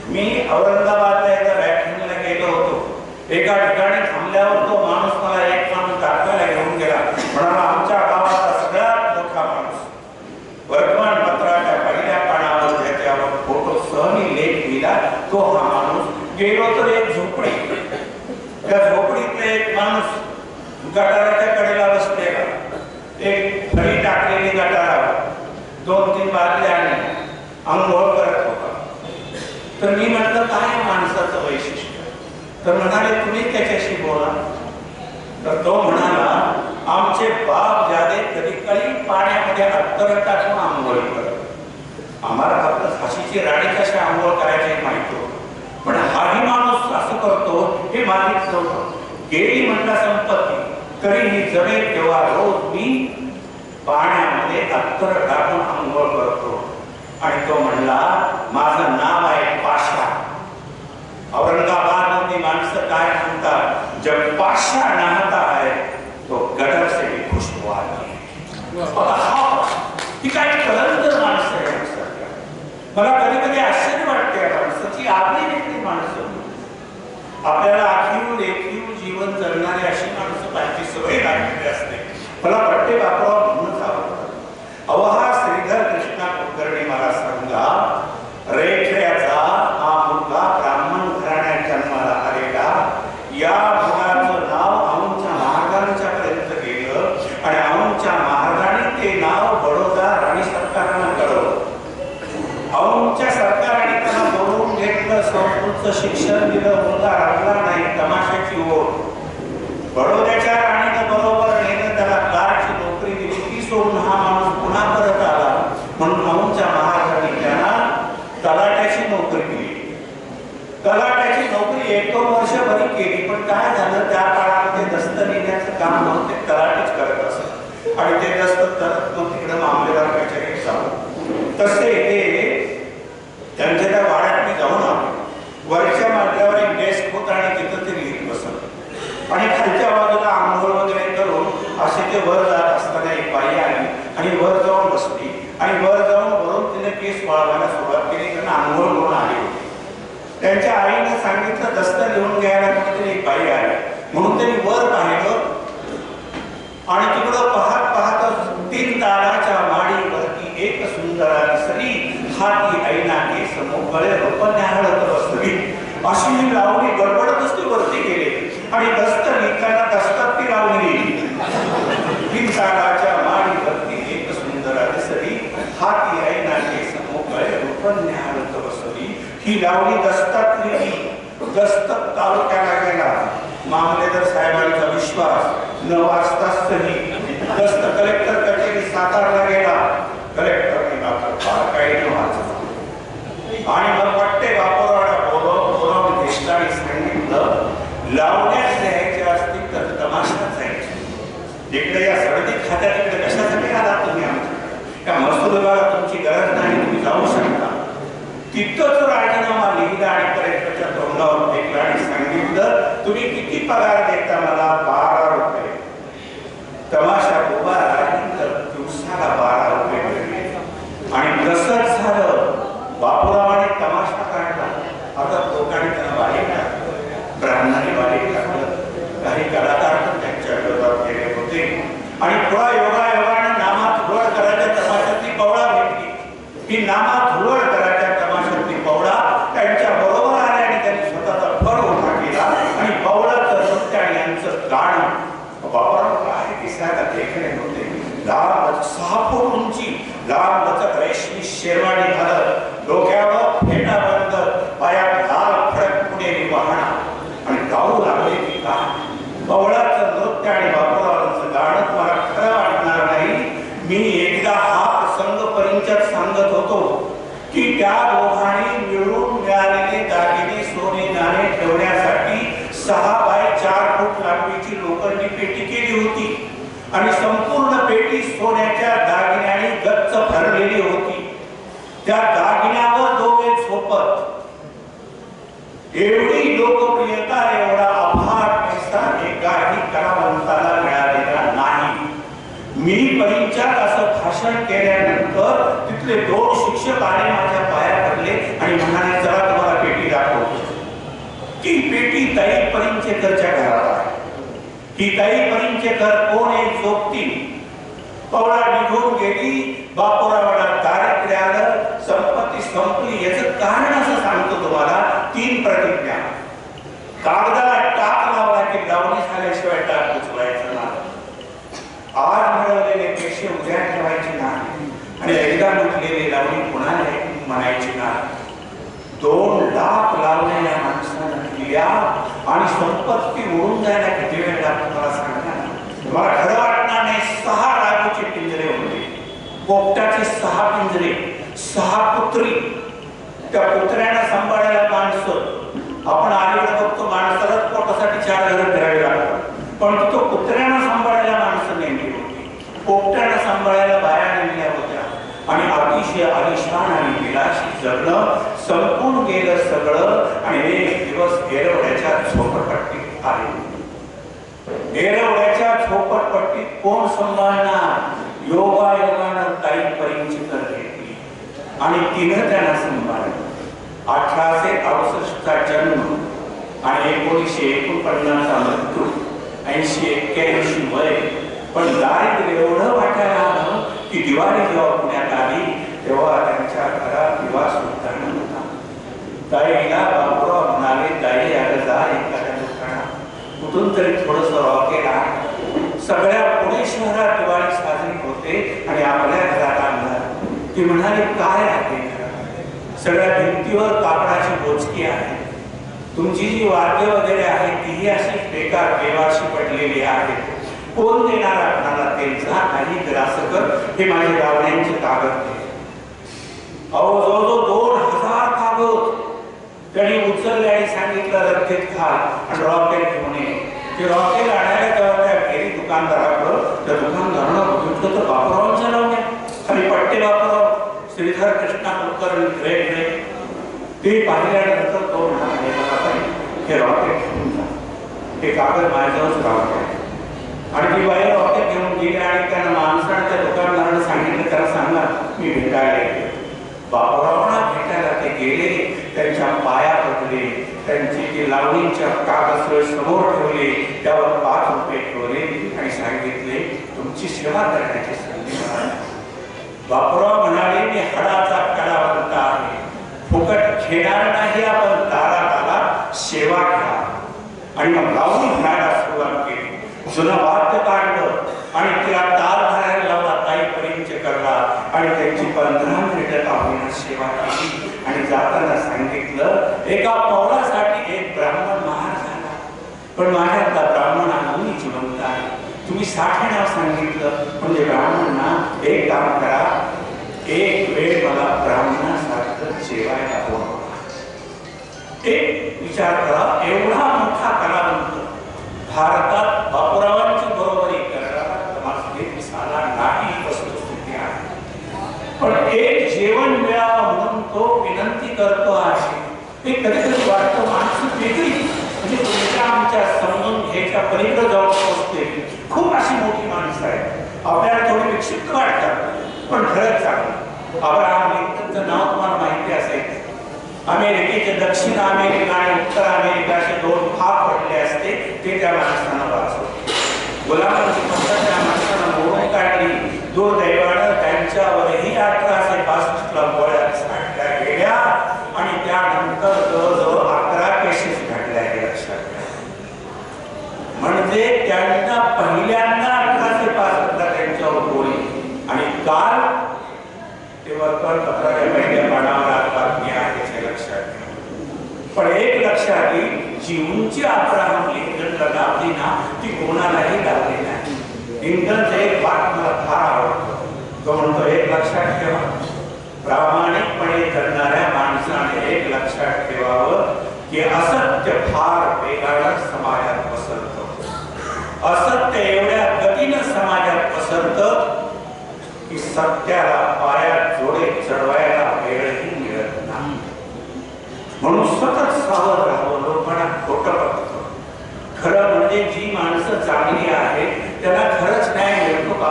मी औरंगाबादला एकदा व्याख्यानाला गेलो होतो. एका ठिकाणी थांबल्यावर तो माणूस मला एक माणूस दाखवायला घेऊन गेला. म्हणाला, आमच्या गावाचा सगळ्यात मोठा माणूस. वर्तमानपत्राच्या पहिल्या पानावर त्याच्यावर फोटो सहनी लेख लिहिला तो हा माणूस. गेलो तर एक झोपडी, त्या झोपडीतले एक माणूस गटाराच्या कडेला बसलेला, एक फळी टाकलेली गटारावर, 2-3 बादल्या आणि अंघोळ करत होता. तर मी म्हटलं, काय माणसाचं वैशिष्ट्य? तर म्हणाले, तुम्ही त्याच्याशी बोला. तर तो म्हणाला, आमचे बाप जादे कधी कधी पाण्यामध्ये अत्तर टाकून आंघोळ करत. आम्हाला फक्त झाशीची राणी कशा आंघोळ करायची माहिती होतं, पण हाही माणूस असं करतो हे माहीत नव्हतं. गेली म्हटला संपत्ती तरी ही जमेल तेव्हा रोज मी पाण्यामध्ये अत्तर टाकून आंघोळ करतो. आणि तो म्हणला, माझं नाव आहे पाशा. औरंगाबाद मध्ये माणसं काय म्हणतात, जब पाशा नहाता है तो गटर से भी खुशबू आती है. ती काय कलंदर माणसं आहे. मला कधी कधी आश्चर्य वाटते या माणसाची. आपली वेगळी माणसं, आपल्याला आखीव लेखीव जीवन जगणारी अशी माणसं पाहिजे, सवय लागलेली असते. मला पट्टे बापूराव म्हणूनच आवडतात. अवहा श्रीधर कृष्णा कुलकर्णी मला सांगा, रेठ्याचा हा मुलगा ब्राह्मण घराण्यात जन्माला आलेला. या मुलाचं नाव आमच्या महाराजांच्या पर्यंत गेलं आणि आमच्या महाराजांनी ते नाव बडोदा राणी सरकारला कळवलं. आमच्या सरकाराने त्यांना बोलवून घेतलं, संस्कृतचं शिक्षण दिलं. मुलगा रडला नाही, तमाशाची ओढ. बडोद्याच्या राणीनं तलाट्याची नोकरी केली. तलाट्याची नोकरी 1-2 वर्ष बरी केली, पण काय झालं त्या काळामध्ये दस्त लिहिण्याचं काम नव्हतं, ते तलाठीच करत असत आणि ते दस्त करत मग तिकडे मामलेदार कचेरीत जाऊ. तसे ते त्यांच्या त्या वाड्यात मी जाऊन आलो. वरच्या मजल्यावर एक डेस्क होता आणि तिथं ते लिहित बसत आणि खालच्या बाजूला आंघोळ वगैरे करून असे ते वर जात असताना एक बाई आली आणि वर जाऊन बसली आणि वर जाऊन वरून तिने केस वाळवायला सुरुवात केली, कारण आंघोळ करून आली होती. त्यांच्या आईने सांगितलं दस्त लिहून घ्यायला कुठेतरी एक बाई आली, म्हणून त्यांनी वर पाहिलं आणि तिकडं पाहत पाहत 3 ताराच्या माडीवरती एक सुंदर दिसली, हाती ऐना केस मोकळे रोपण न्याहाळत बसली. अशी ही लावणी गडबडतच ती वरती गेले आणि दस्त लिहिताना दस्तात ती लावणी लिहिली. 3 ताराच्या माडीवरती एक सुंदर दिसली, हाती ऐना केस मोकळे रोपण न्याहाळत बसली. ही लावणी दस्तात लिहिली. दस्तक तालुक्याला गेला. मामलेदार साहेबांचा विश्वास न वाचताच दस्त कलेक्टर कचेरी सातारला गेला. कलेक्टरने मात्र फार काही न वाचलं आणि मग पट्टे बापूरवाडा बोलावून घेतला आणि सांगितलं, लावण्यास द्यायच्या असतील तर तमाशात जायचे. इकडे या सरदी खात्यात इकडे कशासाठी आला तुम्ही आमच्याकडे? त्या महसूल विभागात तुमची गरज नाही, तुम्ही जाऊ शकता. तिथंच राजीनामा लिहिला आणि कलेक्टरच्या तोंडावर फेकला आणि सांगितलं, तुम्ही किती पगार देता मला? 12 रुपये. तमाशा उभा राहिला तर दिवसाला 12 रुपये मिळले. आणि तसंच झालं. बापूरावाने तमाशा काढला. आता लोकांनी त्यांना बाहेर टाकलं, ब्राह्मणाने बाहेर टाकलं, काही कलाकार पण त्यांच्या विरोधात गेले होते आणि थोडा योगायोगाने नामात धुळवड करायच्या तमाशातली पवळा भेटली. ही नामात धुळवड करायच्या तमाशातली पवळा त्यांच्या बरोबर आले आणि त्यांनी स्वतःचा फळ उभा केला आणि पवळाचं नृत्य आणि यांचं गाणं. बाबा काय दिसायला देखणे होते. लांब 6 फूट उंची, लांब लचक रेशमी शेरवाणी घालत, डोक्यावर फेटा बंद, पायात लाल फडक पुणेरी वाहना आणि गाऊ लागले की काय पवळाचं नृत्य आणि बापूरावांचं गाणं मला खरं वाटणार नाही. मी एकदा हा प्रसंग परिचयात सांगत होतो की त्या दोघांनी मिळून मिळालेले दागिने सोने नाणे ठेवण्यासाठी 6 बाय 4 फूट लांबीची लोखंडी पेटी केली होती आणि संपूर्ण पेटी सोन्याच्या दागिन्याने गच्च भरलेली होती. त्या दागिन्यावर दोघे झोपत. एवढी लोकप्रियता, एवढा अफाट पैसा एकाही कलावंताला मिळालेला नाही. मी परिचयात असं भाषण केल्यानंतर तिथले 2 शिक्षक आले, माझ्या पाया पडले आणि म्हणाले, चला तुम्हाला पेटी दाखवतो. ती पेटी ताई परिचयकरच्या घरात आहे. ही ताई परिचयकर कोण एक झोपती. पवळा निघून गेली. बापूरावाडा दारिद्र्य आलं, संपत्ती संपली. याचं कारण असं सांगतो तुम्हाला. 3 प्रतिज्ञा. कागदाला टाक लावला की लावणी झाल्याशिवाय टाक उचलायचं नाही. आज मिळवलेले पैसे उद्या ठेवायचे नाही आणि एकदा म्हटलेली लावणी पुन्हा म्हणायची नाही. 2 लाख लावण्या या माणसानं केल्या आणि संपत्ती उडून जायला किती वेळ लागतो मला सांगा. मला खरं वाटणार नाही. 6 लाखाचे पिंजरे होते. पोपटाचे 6 पिंजरे, 6 पुत्री. त्या पुत्र्यांना सांभाळायला माणसं. आपण आलीकडे बघतो माणसाला पोटासाठी 4 घरं फिरावी लागतात, पण तो कुत्र्यांना सांभाळायला माणसं नेमली होती. पोपट्यांना सांभाळायला बाया नेमल्या होत्या आणि अतिशय आलिशान आणि विलासी जगणं संपून गेलं सगळं. आणि एक दिवस एरवड्याच्या झोपडपट्टीत आले. एरवड्याच्या झोपडपट्टीत कोण सांभाळणार? योगायोगानं ताई परिचयकर घेतली आणि तिनं त्यांना सांभाळलं. 1868चा जन्म आणि 1949चा मृत्यू, 80-81 वय. पण दारिद्र्य एवढं वाटायला आलं की दिवाळी जेव्हा पुण्यात आली तेव्हा त्यांच्या घरात दिवा सुद्धा नव्हता. ताईला बापूराव म्हणाले, ताई अगं जा एखाद्या दुकानात कुठून तरी थोडस रॉकेट आण. सगळ्या पुणे शहरात दिवाळी साजरी होते आणि आपल्या घरात आणणार. ती म्हणाली, काय आहे? सगळ्या भिंतीवर कापडाची बोचकी आहे. तुमची जी वाद्य वगैरे आहे तीही अशी बेकार बेवारशी पडलेली आहे. कोण देणार आपणाला ते? जा काही ग्रासकर हे माझे लावण्यांचे कागद. अहो जवळजवळ 2000 कागद होतं तर बापूरावांचं नाव घ्या, खाली पट्टे बापूराव, श्रीधर कृष्णा कुलकर्णी ग्रेट ते पाहिल्यानंतर तो म्हणाला हे रॉकेट घेऊन जा, हे कागद माझ्याजवळच राहते. आणि ती बाई रॉकेट घेऊन गेली आणि त्यांना माणसाने त्या दुकानदाराने सांगितलं त्याला सांगा मी भेटायला येते. बापूरावांना भेटायला ते गेले, त्यांच्या पाया पडले, त्यांची ती लावणीच्या कागद समोर ठेवले, त्यावर 5 रुपये ठेवले आणि सांगितले तुमची सेवा करण्याची संधी मला. बापूराव म्हणाले मी हाडाचा कलावंत आहे, फुकट घेणार नाही, आपण दाराला सेवा घ्या. आणि मग लावणी म्हणायला सुरुवात केली, जुनं वाद्य काढलं आणि तिला ताल धरायला लावला, ताई परिचय करला आणि त्यांची 15 मिनिटं लावणीनं सेवा केली. आणि जाताना सांगितलं एका पौरासाठी एक ब्राह्मण महार झाला, पण माझ्यातला ब्राह्मण अजूनही जिवंत आहे. तुम्ही 60 नाव सांगितलं म्हणजे ब्राह्मणांना एक काम करा, एक वेळ मला ब्राह्मणासारखं जेवायला बोलवा. एक विचार करा, एवढा मोठा कलावंत भारतात बापूरावांची बरोबरी करणारा समाजसेवक दिसायला नाही वस्तुस्थिती आहे. पण एक जेवण मिळावं म्हणून तो विनंती करतो आहे. हे कधी कधी वाटतं माणसं वेगळी म्हणजे तुमच्या आमच्या समजून घ्यायच्या पलीकडे जाऊन पोहोचते. खूप अशी मोठी माणसं आहेत, आपल्याला थोडी विक्षिप्त वाटतात पण खरंच चांगलं. अब्राहम लिंकनचं नाव तुम्हाला माहिती असेल. अमेरिकेचे दक्षिण अमेरिका आणि उत्तर अमेरिका असे 2 भाग पडले असते, ते त्या माणसानं वाचवले. गुलामांची पद्धत त्या माणसानं मोडून काढली. दुर्दैवानं त्यांच्यावरही 1865 गोळ्या झाडल्या गेल्या आणि त्यानंतर जवळजवळ 11 केसेस घडल्या गेल्या. लक्षात घ्या, म्हणजे त्यांना पहिल्यांदा 1865 त्यांच्यावर गोळी आणि काल ते वर्तमानपत्राच्या पहिल्या पानावर आज बातमी आहे हे लक्षात घ्या. पण एक लक्षात येईल, जी उंची अब्राहम लिंकनला लावली ना ती कोणालाही लावली नाही. लिंकनचं एक वाक्य मला फार आवडतं. तो म्हणतो एक लक्षात ठेवा, प्रामाणिकपणे जगणाऱ्या माणसाने एक लक्षात ठेवावं की असत्य फार वेगानं समाजात पसरतं. असत्य एवढ्या गतीनं समाजात पसरतं की सत्याला पायात जोडे चढवायला वेळही मिळत नाही. म्हणून सतत सावध राहावं. लोकांना खोटं पडतं. खरं म्हणजे जी माणसं चांगली आहेत त्यांना खरंच न्याय मिळतो का?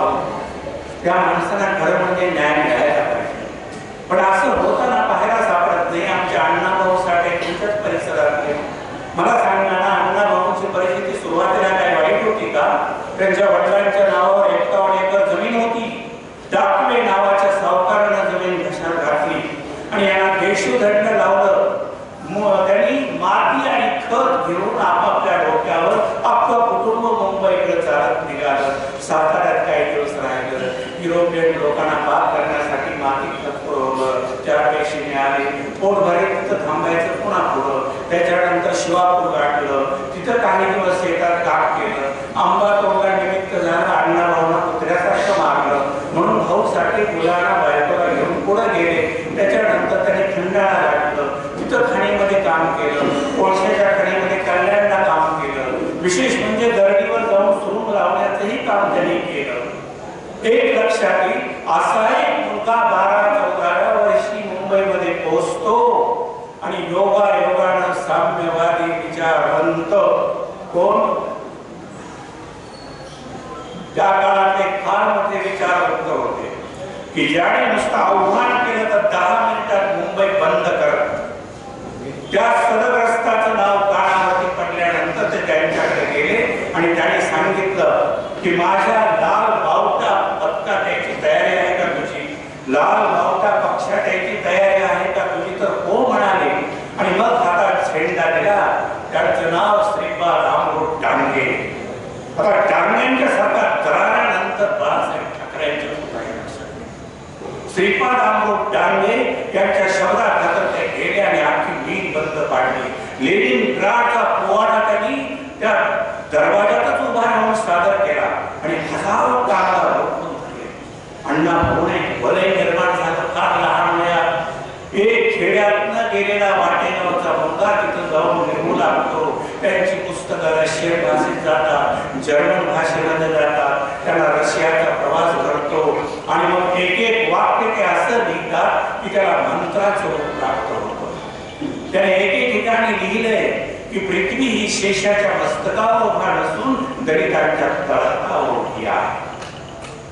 त्या माणसांना खरं म्हणजे न्याय मिळायला पाहिजे. पण असं होताना पाहायला सापडत नाही. आमच्या अण्णाभाऊ साठे तुमच्याच परिसरातले मला सांगताना अण्णाभाऊची परिस्थिती सुरुवातीला काय वाईट होती का? त्यांच्या वडिलांच्या नावावर 51 एकर जमीन होती. दाखवे नावाच्या सावकारानं जमीन घशात घातली आणि यांना देशोधडनं लावलं. त्यांनी माती आणि खत घेऊन आपापल्या डोक्यावर आपलं कुटुंब मुंबईकडे चालत निघालं. साताऱ्यात काही दिवस राहिलं. युरोपियन लोकांना पार करण्यासाठी माती खत पुरवलं. 4 पैसे मिळाले. पोटभरे तिथं थांबायचं पुन्हा पुढं. त्याच्यानंतर शिवापूर गाठलं. तिथं काही दिवस शेतात काम केलं. आंबा तोडला निमित्त झालं. अण्णाभाऊंना कुत्र्यासारखं मारलं म्हणून भाऊ साठे मुलांना बायकोला घेऊन पुढे गेले. त्याच्यानंतर त्यांनी खंडाळा गाठलं. तिथं खाणीमध्ये काम केलं. कोळशाच्या खाणीमध्ये कल्याणला काम केलं. विशेष म्हणजे दरडीवर जाऊन सुरुंग लावण्याचंही काम त्यांनी केलं. एक लक्षात येईल, असा एक मुलगा 12-14व्या वर्षी मुंबईमध्ये पोहोचतो आणि योगायोगानं साम्यवादी विचारवंत कोण? त्या काळात एक फार मोठे विचारवंत होते की ज्याने नुसतं आव्हान केलं तर 10 मिनिटात मुंबई बंद करत. त्या सदग्रस्ताचं नाव कानावरती पडल्यानंतर ते त्यांच्याकडे गेले आणि त्याने सांगितलं की माझ्या लाल बावटा पथकात यायची तयारी आहे का तुझी? लाल बावटा पक्षात यायची तयारी आहे का तुझी? तर हो म्हणाले. आणि मग हातात झेंडा दिला. त्याचं नाव श्रीपाद अमृत डांगे. आता डांगेंच्या सरकार दरारानंतर बाळासाहेब ठाकरेंच्या श्रीपाद अमृत डांगे यांच्या शब्दात खातर ते गेले आणि आखी मीठ बंद पाडली. लेनिनग्राडचा पोवाडा त्यांनी त्या दरवाजातच उभा राहून सादर केला आणि हजारो कामगार रोखून धरले. अण्णाभाऊने वलय निर्माण झालं फार लहान वयात. एक खेड्यातनं गेलेला वाटेगावचा मुलगा तिथं जाऊन लिहू लागतो. त्यांची पुस्तकं रशियन भाषेत जातात, जर्मन भाषेमध्ये जातात. त्याला रशियाचा प्रवास करतो आणि मग एक एक वाक्य ते असं लिहितात की त्याला मंत्राचं रूप प्राप्त होतं. त्याने एके ठिकाणी लिहिलंय की पृथ्वी ही शेषाच्या मस्तकावर उभा नसून दलितांच्या तळहावर उभी आहे.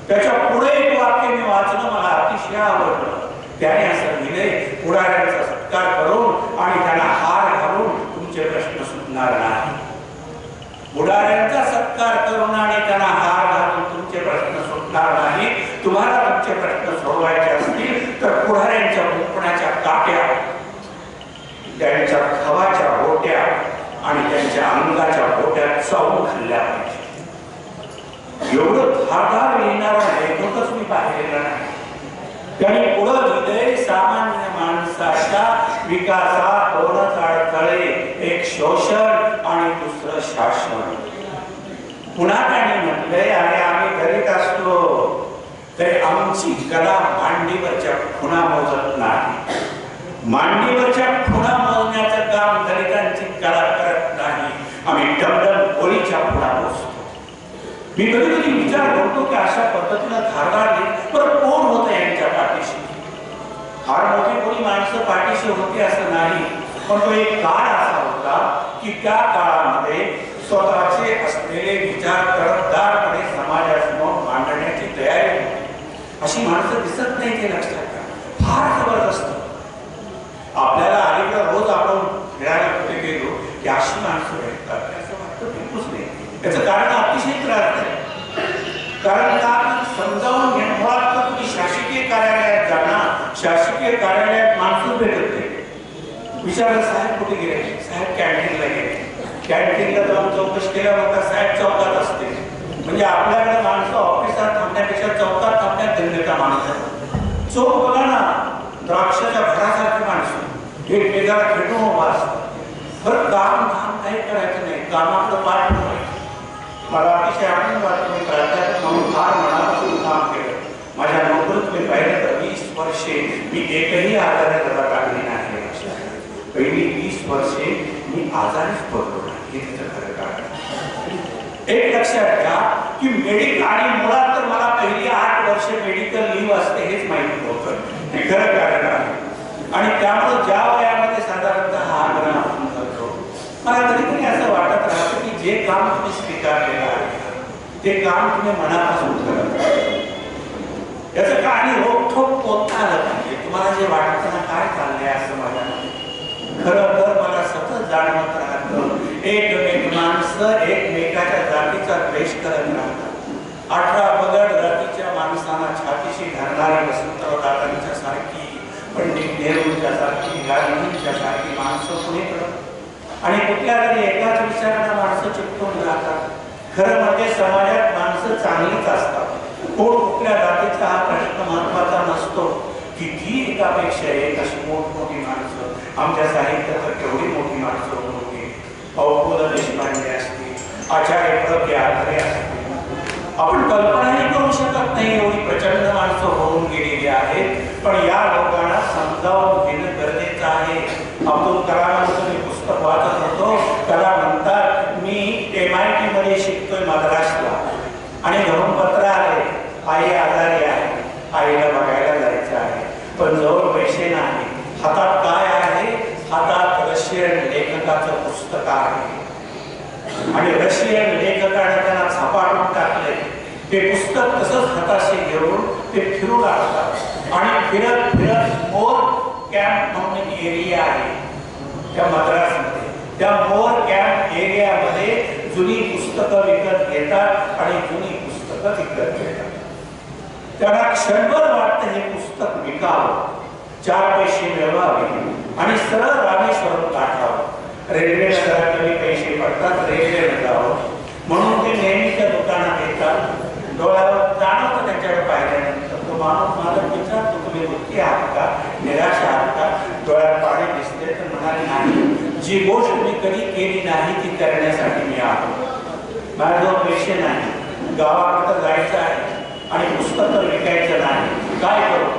त्याच्या पुढे एक वाक्य मी वाचलं, मला अतिशय आवडलं. त्याने असं लिहिलंय, पुढाऱ्यांचा सत्कार करून आणि त्यांना हार घालून तुमचे प्रश्न सुटणार नाही. पुढाऱ्यांचा सत्कार करून आणि त्यांना हार घालून तुमचे प्रश्न सुटणार नाही. तुम्हाला तुमचे प्रश्न सोडवायचे असतील तर पुढाऱ्यांच्या मुंपणाच्या काट्या, त्यांच्या खवाच्या बोट्या आणि त्यांच्या अंगाच्या बोट्या चावून खाल्ल्या पाहिजे. एवढं धारदार लिहिणारा लेखकच मी पाहिलेला नाही. त्यांनी पुढं लिहिलंय, सामान्य माणसाच्या विकासात दोनच अडथळे, एक शोषण आणि दुसरं शासन. पुन्हा त्यांनी म्हटलंय, अरे आम्ही दलित असलो तरी आमची कला मांडीवरच्या खुणा मोजत नाही. मांडीवरच्या खुणा मोजण्याचं काम दलितांची कला करत नाही. आम्ही डबडब गोळीच्या खुणा मोजतो. मी कधी कधी विचार करतो की अशा पद्धतीनं धारदार पण कोण होतं यांच्या पाठीशी. फार मोठी कोणी माणसं पाठीशी होती असं नाही, पण तो एक काळ असा होता की त्या काळामध्ये स्वतःचे असलेले विचार तडफदारपणे समाजासमोर मांडण्याची तयारी होती. अशी माणसं दिसत नाही, ते लक्षात घ्या. फार जबरदस्त. आपल्याला अलीकडे रोज आपण फिरायला कुठे गेलो की अशी माणसं भेटतात असं वाटतं, बिलकुलच नाही. याचं कारण अतिशय त्रास आहे. कारण का समजावून घेणं, मुळात तर तुम्ही शासकीय कार्यालयात जाणार, शासकीय कार्यालयात माणसं भेटत नाही. विचारलं, साहेब कुठे गेले? साहेब कॅन्टीनला गेले. कॅन्टीनला जाऊन चौकशी केल्यावर साहेब चौकात असते. म्हणजे आपल्याकडे माणसं ऑफिसात थांबण्यापेक्षा चौकात थांबण्यात धन्यता माणसं. चौक बघा ना, द्राक्षाच्या घरासारखी माणसं एकमेकाला खेटून उभा असतात. बरं काम काही करायचं नाही, कामाकडं पाठ ठेवायचं. मला अतिशय आनंद वाटतो, मी प्राध्यापक म्हणून फार मनापासून काम केलं. माझ्या नोकरीत मी पाहिलं तर 20 वर्षे मी एकही आजारी डबा टाकली नाही. पहिली 20 वर्षे मी आजारीच पडलो नाही. हे तिथं खरं कारण. एक लक्षात घ्या की मेडिकल, आणि मुळात तर मला पहिली 8 वर्षे मेडिकल लीव्ह असते हेच माहिती होतं. हे खरं कारण आहे. आणि त्यामुळे ज्या वयामध्ये साधारणतः हा आग्रह आपण करतो, मला कधी कधी असं वाटत राहतं की जे काम तुम्ही स्वीकारलेलं आहे ते काम तुम्ही मनापासून करत. याचं का आणि रोखोक पोचता आलं पाहिजे. तुम्हाला जे वाटतं ना, काय चाललंय असं माझ्या खरं तर मला सतत जाणवत राहतं, एक माणसं एकमेकाच्या जातीचा द्वेष करत राहतात. 18 पगड जातीच्या माणसांना छातीशी धरणारी वसंतराव दादांच्या सारखी, पंडित नेहरूंच्या सारखी, गांधींच्या सारखी माणसं कुणीकडं, आणि कुठल्या तरी एकाच विचारांना माणसं चिपकून राहतात. खरं म्हणजे समाजात माणसं चांगलीच असतात. कोण कुठल्या जातीचा हा प्रश्न महत्वाचा नसतो. किती एकापेक्षा एक अशी मोठमोठी माणसं, आमच्या साहित्यात तर केवढी मोठी माणसं होती. पु ल देशपांडे असतील, आचार्य प्रज्ञा आत्रे असतील. आपण कल्पनाही करू शकत नाही एवढी प्रचंड माणसं होऊन गेलेली आहेत. पण या लोकांना समजावून घेणं गरजेचं आहे. अब्दुल कलामांचं मी पुस्तक वाचत होतो. त्याला म्हणतात, मी MIT मध्ये शिकतोय मद्रासला, आणि घरून पत्र आले, आई आजारी आहे, आईला बघायला जायचं आहे, पण जवळ पैसे नाही. हातात काय आहे? हातात रशियन लेखकाचं पुस्तक आहे. आणि रशियन लेखकाने त्यांना झपाटून टाकले. ते पुस्तक तसंच हाताशी घेऊन ते फिरू लागतात. आणि फिरत फिरत मोर कॅम्प म्हणून एक एरिया आहे त्या मद्रासमध्ये. त्या मोर कॅम्प एरियामध्ये जुनी पुस्तकं विकत घेतात आणि जुनी पुस्तकं विकत घेतात. त्यांना क्षणभर वाटतं हे पुस्तक विकावं, 4 पैसे मिळवावे आणि सरळ रामेश्वरम गाठावं. रेल्वेला जरा कमी पैसे पडतात, रेल्वेला जावं म्हणून ते नेहमीच्या दुकानात येतात. डोळ्यावर जाणवतं त्यांच्याकडे पाहिल्यानंतर. तो माणूस मला विचारतो, तुम्ही दुःखी आहात का, निराश आहात का? डोळ्यात पाणी दिसते तर म्हणाले, नाही, जी गोष्ट मी कधी केली नाही ती करण्यासाठी मी आलो. माझ्याजवळ पैसे नाही, गावाकडे जायचं आहे आणि पुस्तक विकायचं नाही, काय करू?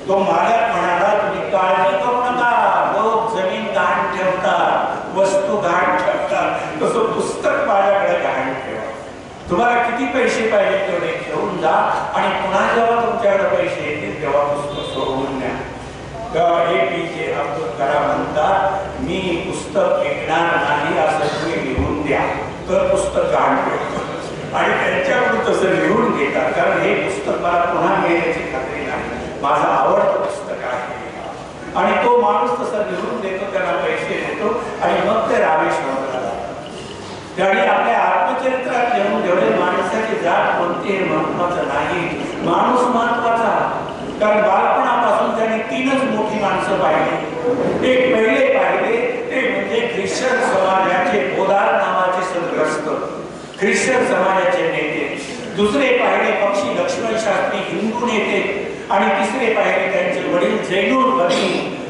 तो मालक म्हणाला, तुम्ही काळजी करू नका, लोक जमीन गहाण ठेवतात, वस्तू गहाण ठेवतात, तसं पुस्तक माझ्याकडे गहाण ठेवा. तुम्हाला किती पैसे पाहिजे तेवढे घेऊन जा आणि पुन्हा जेव्हा तुमच्याकडे पैसे येतील तेव्हा पुस्तक सोडवून द्या. APJ अब्दुल कलाम म्हणतात, मी पुस्तक विकणार नाही असं तुम्ही लिहून द्या तर पुस्तक आणतो. आणि त्यांच्याकडून तसं लिहून घेतात, कारण हे पुस्तक मला पुन्हा मिळण्याची खात्री नाही, माझं आवडतं पुस्तक आहे. आणि तो माणूस तसं लिहून देतो, त्यांना पैसे देतो आणि मग ते रामेश्वरला जातात. आणि आपल्या आत्मचरित्रात लिहून जेवढे माणसाची जात कोणती हे महत्वाचं नाही, माणूस महत्वाचा. कारण बालपणापासून त्यांनी 3च मोठी माणसं पाहिली. एक पहिले पाहिले ते म्हणजे ख्रिश्चन समाजाचे बोधार नावाचे सद्ग्रस्त ख्रिश्चन समाजाचे नेते. दुसरे पाहिले पक्षी लक्ष्मण शास्त्री हिंदू नेते. आणि तिसरे पाहिले त्यांचे वडील जैनुल बनी,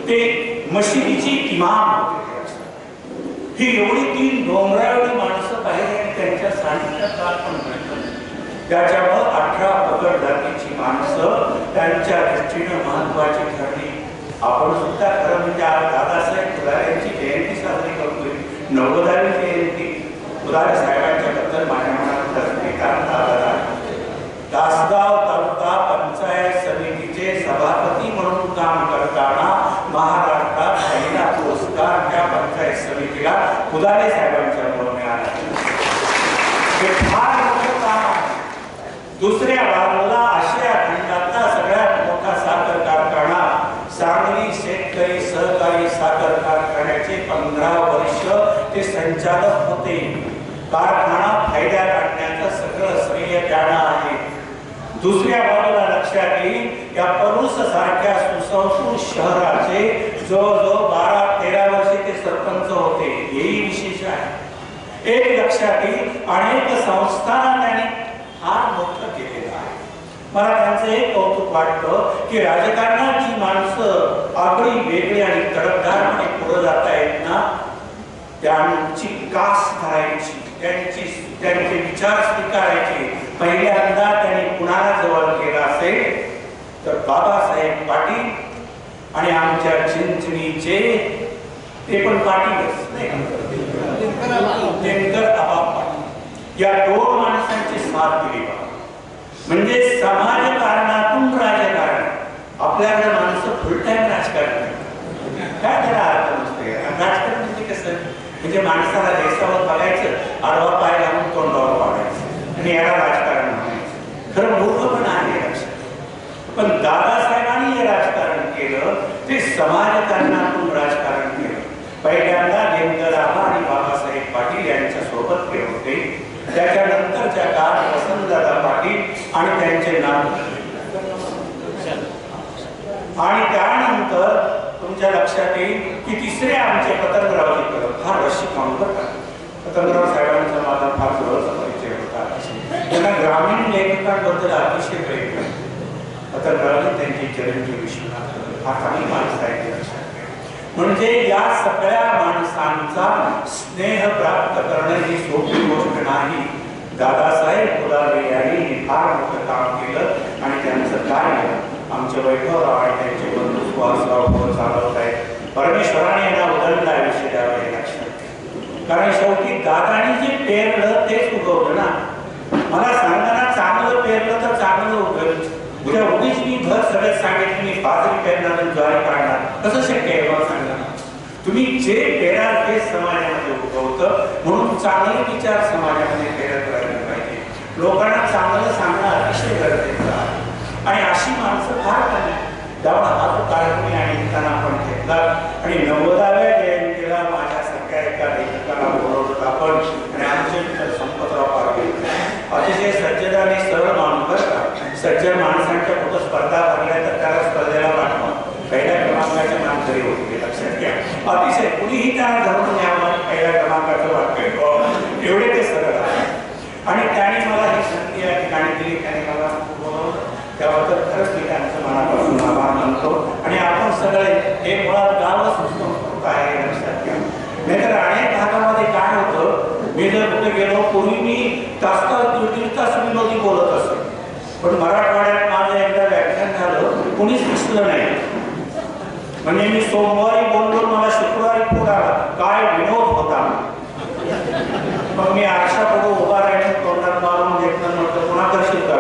ते मशिदीची इमाम. ही एवढी 3 डोंगरावरी माणसं पाहिली आणि त्यांच्या सानिध्यात आपण मिळतो. त्याच्यामुळे 18 पगड जातीची माणसं त्यांच्या दृष्टीनं महत्वाची ठरली. आपण सुद्धा खरं म्हणजे दादासाहेब फुलारे यांची जयंती साजरी करतोय, 90वी जयंती. फुलारे साहेबांच्या बद्दल माझ्या मनात तासगाव तालुका पंचायत समितीचे सभापती म्हणून काम करताना महाराष्ट्रात पहिला पुरस्कार त्या पंचायत समितीला फुलारे साहेबांच्यामुळे मिळाला. हे फार मोठं काम आहे. दुसऱ्या बाजूला आशिया खंडातला सगळ्यात मोठा साखर कारखाना सांगली शेतकरी सहकारी साखर कारखान्याचे 15 वर्ष ते संचालक होते. कारखाना फायद्यात आणण्याचं सगळं श्रेय त्यांना आहे. दुसऱ्या बाजूला लक्षात येईल, या परूस सारख्या सुसंस्कृत शहराचे जवळजवळ 12-13 वर्षे ते सरपंच होते. हेही विशेष आहे. एक लक्षात येईल, अनेक संस्थांना त्यांनी फार मोठं केलेलं आहे. मला त्यांचं एक कौतुक वाटतं की राजकारणाची माणसं आगळी वेगळी आणि तडफदारपणे पुढे जाता येत ना, त्यांची कास धरायची, त्यांचे विचार स्वीकारायचे. पहिल्यांदा त्यांनी कुणाला जवळ केला असेल तर बाबासाहेब पाटील आणि आमच्या चिंचणीचे ते पण पाटीलच नाही, दिनकर आबा पाटील, या 2 माणसांची साथ दिली. म्हणजे समाजकारणातून राजकारण. आपल्याकडे माणसं फुल टाइम राजकारण काय त्याला अर्थ नसते. राजकारण म्हणजे कसं, म्हणजे माणसाला देशावर बघायचं, आडवा पाय लावून तोंडावर पाडायचं आणि याला राजकारण म्हणायचं. खरं मूर्ख पण आहे लक्षात. पण दादासाहेबांनी हे राजकारण केलं ते समाजकारणातून राजकारण केलं. पहिल्यांदा दिनकर आबा आणि बाबासाहेब पाटील यांच्या सोबत केले होते. त्याच्यानंतरच्या काळात वसंतदादा पाटील आणि त्यांचे नाव, आणि त्यानंतर तुमच्या लक्षात येईल की तिसरे आमचे पतंगरावजी कदम, फार रसिक माणूस बरं का. पतंगराव साहेबांचा माझा फार जवळचा परिचय होता. त्यांना ग्रामीण लेखकांबद्दल अतिशय प्रेम आहे. पतंगरावजी त्यांची चिरंजीव विश्वनाथ फार चांगली माणसं आहेत. म्हणजे या सगळ्या माणसांचा स्नेह प्राप्त करणं ही सोपी गोष्ट नाही. दादासाहेब फुलारे यांनी फार मोठं काम केलं आणि त्यांचं कार्य आमचे वैभवराव आणि त्यांचे बंधू सुहासराव चालवत आहेत. परमेश्वराने यांना उदंड आयुष्य द्यावं हे लक्षात. कारण शेवटी दादानी जे पेरलं तेच उगवलं ना. मला सांगताना चांगलं पेरलं तर चांगलं उगवलं. उद्या उगीच मी घर सगळं सांगितलं मी बाजरी पेरणार आणि ज्वारी काढणार, कसं शक्य आहे मला सांगा. तुम्ही जे पेराल ते समाजामध्ये उगवतं. म्हणून चांगले विचार समाजामध्ये पेरत राहिले पाहिजे. लोकांना चांगलं सांगणं अतिशय गरजेचं आहे. आणि अशी माणसं फार कमी. त्यामुळे हा जो कार्यक्रम या निमित्तानं आपण घेतला आणि 90व्या जयंतीला माझ्यासारख्या एका लेखकाला बोलवलं आपण आणि आमचे संपतराव पाटील अतिशय सज्जन आणि सरळ माणूस बरं का. सज्जन माणसांच्या कुठं स्पर्धा भरल्या तर त्याला स्पर्धेला पाठवा. पहिल्या क्रमांकाच्या माणसरी होती लक्षात घ्या. अतिशय कुणीही त्यांना धरून न्यावं पहिल्या क्रमांकाचं वाक्य एवढे ते सरळ आहे. आणि त्याने मला ही संधी या ठिकाणी दिली, त्याने मला बोलवलं, त्याबद्दल खरंच मी त्यांचं मनापासून आभार मानतो. आणि आपण सगळे हे मुळात गावच सुसंस्कृत आहे लक्षात घ्या. नाहीतर अनेक भागामध्ये काय होतं, मी जर कुठे गेलो, पूर्वी मी तास 2-3 तास विनोदी बोलत असतो. पण मराठवाड्यात माझं एकदा व्याख्यान झालं, कुणीच दिसलं नाही. म्हणजे मी सोमवारी बोललो, मला शुक्रवारी फोन आला, काय विनोद होता. मग मी आरशा पुढे उभा राहिलो, तोंडात मारून घेतलं, म्हटलं पुन्हा करशील का.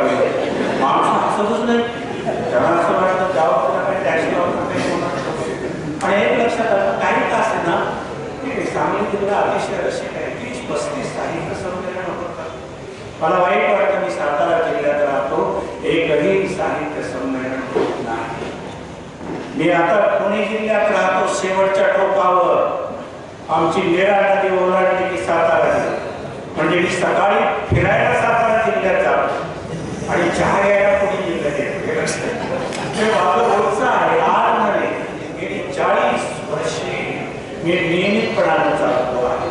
गोष्टीला अतिशय रसिक आहे. 30-35 साहित्य संमेलन होतात. मला वाईट वाटतं, मी सातारा जिल्ह्यात राहतो, एकही साहित्य संमेलन होत नाही. मी आता पुणे जिल्ह्यात राहतो, शेवटच्या टोकावर आमची नेरा नदी ओलांडली की सातारा जिल्हा, म्हणजे मी सकाळी फिरायला सातारा जिल्ह्यात जातो आणि चहा घ्यायला पुणे जिल्ह्यात येतो. हे माझं रोजचं आहे. आज नव्हे, गेली 40 वर्षे मी नियमितपणानं चालतो आहे.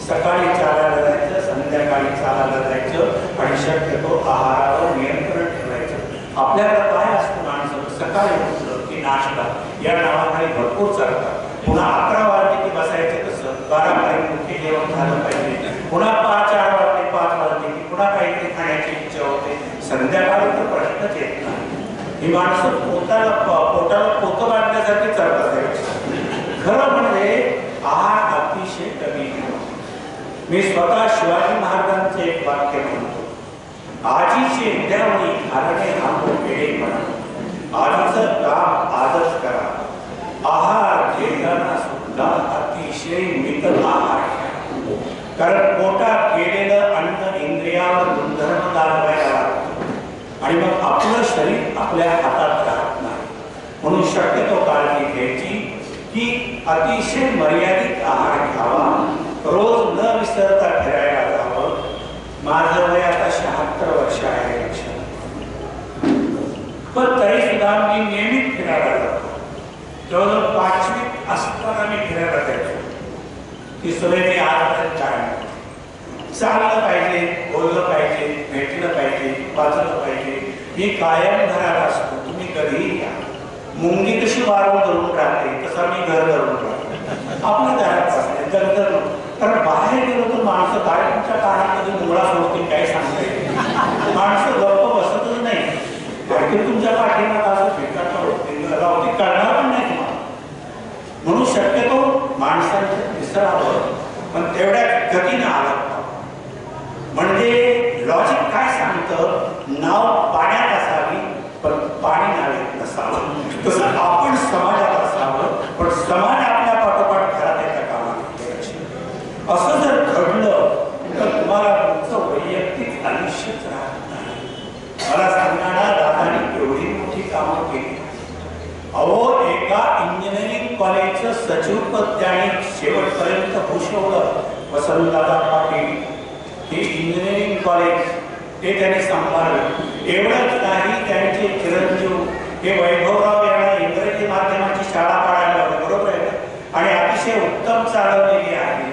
सकाळी चालायला जायचं, संध्याकाळी चालायला जायचं आणि शक्यतो आहारावर नियंत्रण ठेवायचं. आपल्याला काय असतं माणसं, सकाळी उठलं की नाश्ता या नावाखाली भरपूर चालतात. पुन्हा 11 वाजले की बसायचं कसं, 12 पर्यंत मुख्य जेवण झालं पाहिजे. पुन्हा 4 वाजले 5 वाजले की पुन्हा काहीतरी खाण्याची इच्छा होते. संध्याकाळी तर प्रश्नच येत नाही. ही माणसं पोटाला पोतं बांधण्यासाठी चालतात. खरं म्हणजे आहार अतिशय कमी. मी स्वतः शिवाजी महाराजांचं एक वाक्य म्हणतो, आजीचे उद्यावणी घालणे हा वेळेपणा. आजीचं काम आजच करा. आहार घेताना सुद्धा अतिशय मित आहार घ्या. कारण पोटात गेलेलं अन्न इंद्रियावर गुणधर्म दाखवायला लागतं आणि मग आपलं शरीर आपल्या हातात राहत नाही. म्हणून शक्यतो काळजी घ्यायची की अतिशय मर्यादित आहार घ्यावा. रोज न विसरता फिरायला जावं. माझं वय आता 76 वर्ष आहे लक्षात, पण तरी सुद्धा मी नियमित फिरायला जातो. जवळजवळ 5वीत असताना मी फिरायला जायचो. ती सवय मी आजपर्यंत टाळली. चाललं पाहिजे, बोललं पाहिजे, भेटलं पाहिजे, वाचलं पाहिजे. मी कायम घरात असतो. तुम्ही कधीही या. मुंगी कशी वारून धरून राहते तसा मी घर धरून राहतो. आपल्या घरात असते जर कारण बाहेर गेलो तर माणसं काय तुमच्या कानामध्ये मुळा सोडतील काय सांगता येईल. माणसं गप्प बसतच नाही. बाकी तुमच्या पाठीला असं भेटत करणार पण नाही तुम्हाला. म्हणून शक्यतो माणसांचं विसरावं, पण तेवढ्या गतीनं आलं. म्हणजे लॉजिक काय सांगतं, नाव पाण्यात असावी पण पाणी नावेत नसावं. तसं आपण समाजात असावं पण समाज आपल्या पाठोपाठ घरात येता कामा नये. असं जर घडलं तर तुम्हाला तुमचं वैयक्तिक आयुष्यच राहत नाही. मला सांगणारा दादानी एवढी मोठी कामं केली. अहो, एका इंजिनिअरिंग कॉलेजचं सचिवपद त्याने शेवटपर्यंत भूषवलं. वसंतदादा पाटील हे इंजिनिअरिंग कॉलेज ते त्यांनी सांभाळलं. एवढंच नाही, त्यांचे चिरंजीव हे वैभवराव यांना इंग्रजी माध्यमाची शाळा काढायला लावली. बरोबर आहे ना, आणि अतिशय उत्तम चालवलेली आहे.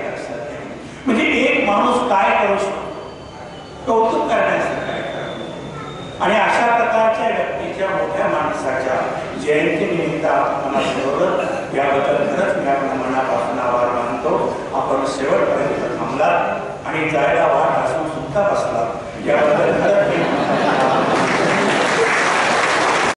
म्हणजे एक माणूस काय करू शकतो, कौतुक करण्याचं काय करतो. आणि अशा प्रकारच्या व्यक्तीच्या, मोठ्या माणसाच्या जयंतीनिमित्त आपण ठेवलं, याबद्दल खरंच मी आपल्या मनापासून आभार मानतो. आपण शेवटपर्यंत थांबलात आणि जायला वाट असून सुद्धा बसला, याबद्दल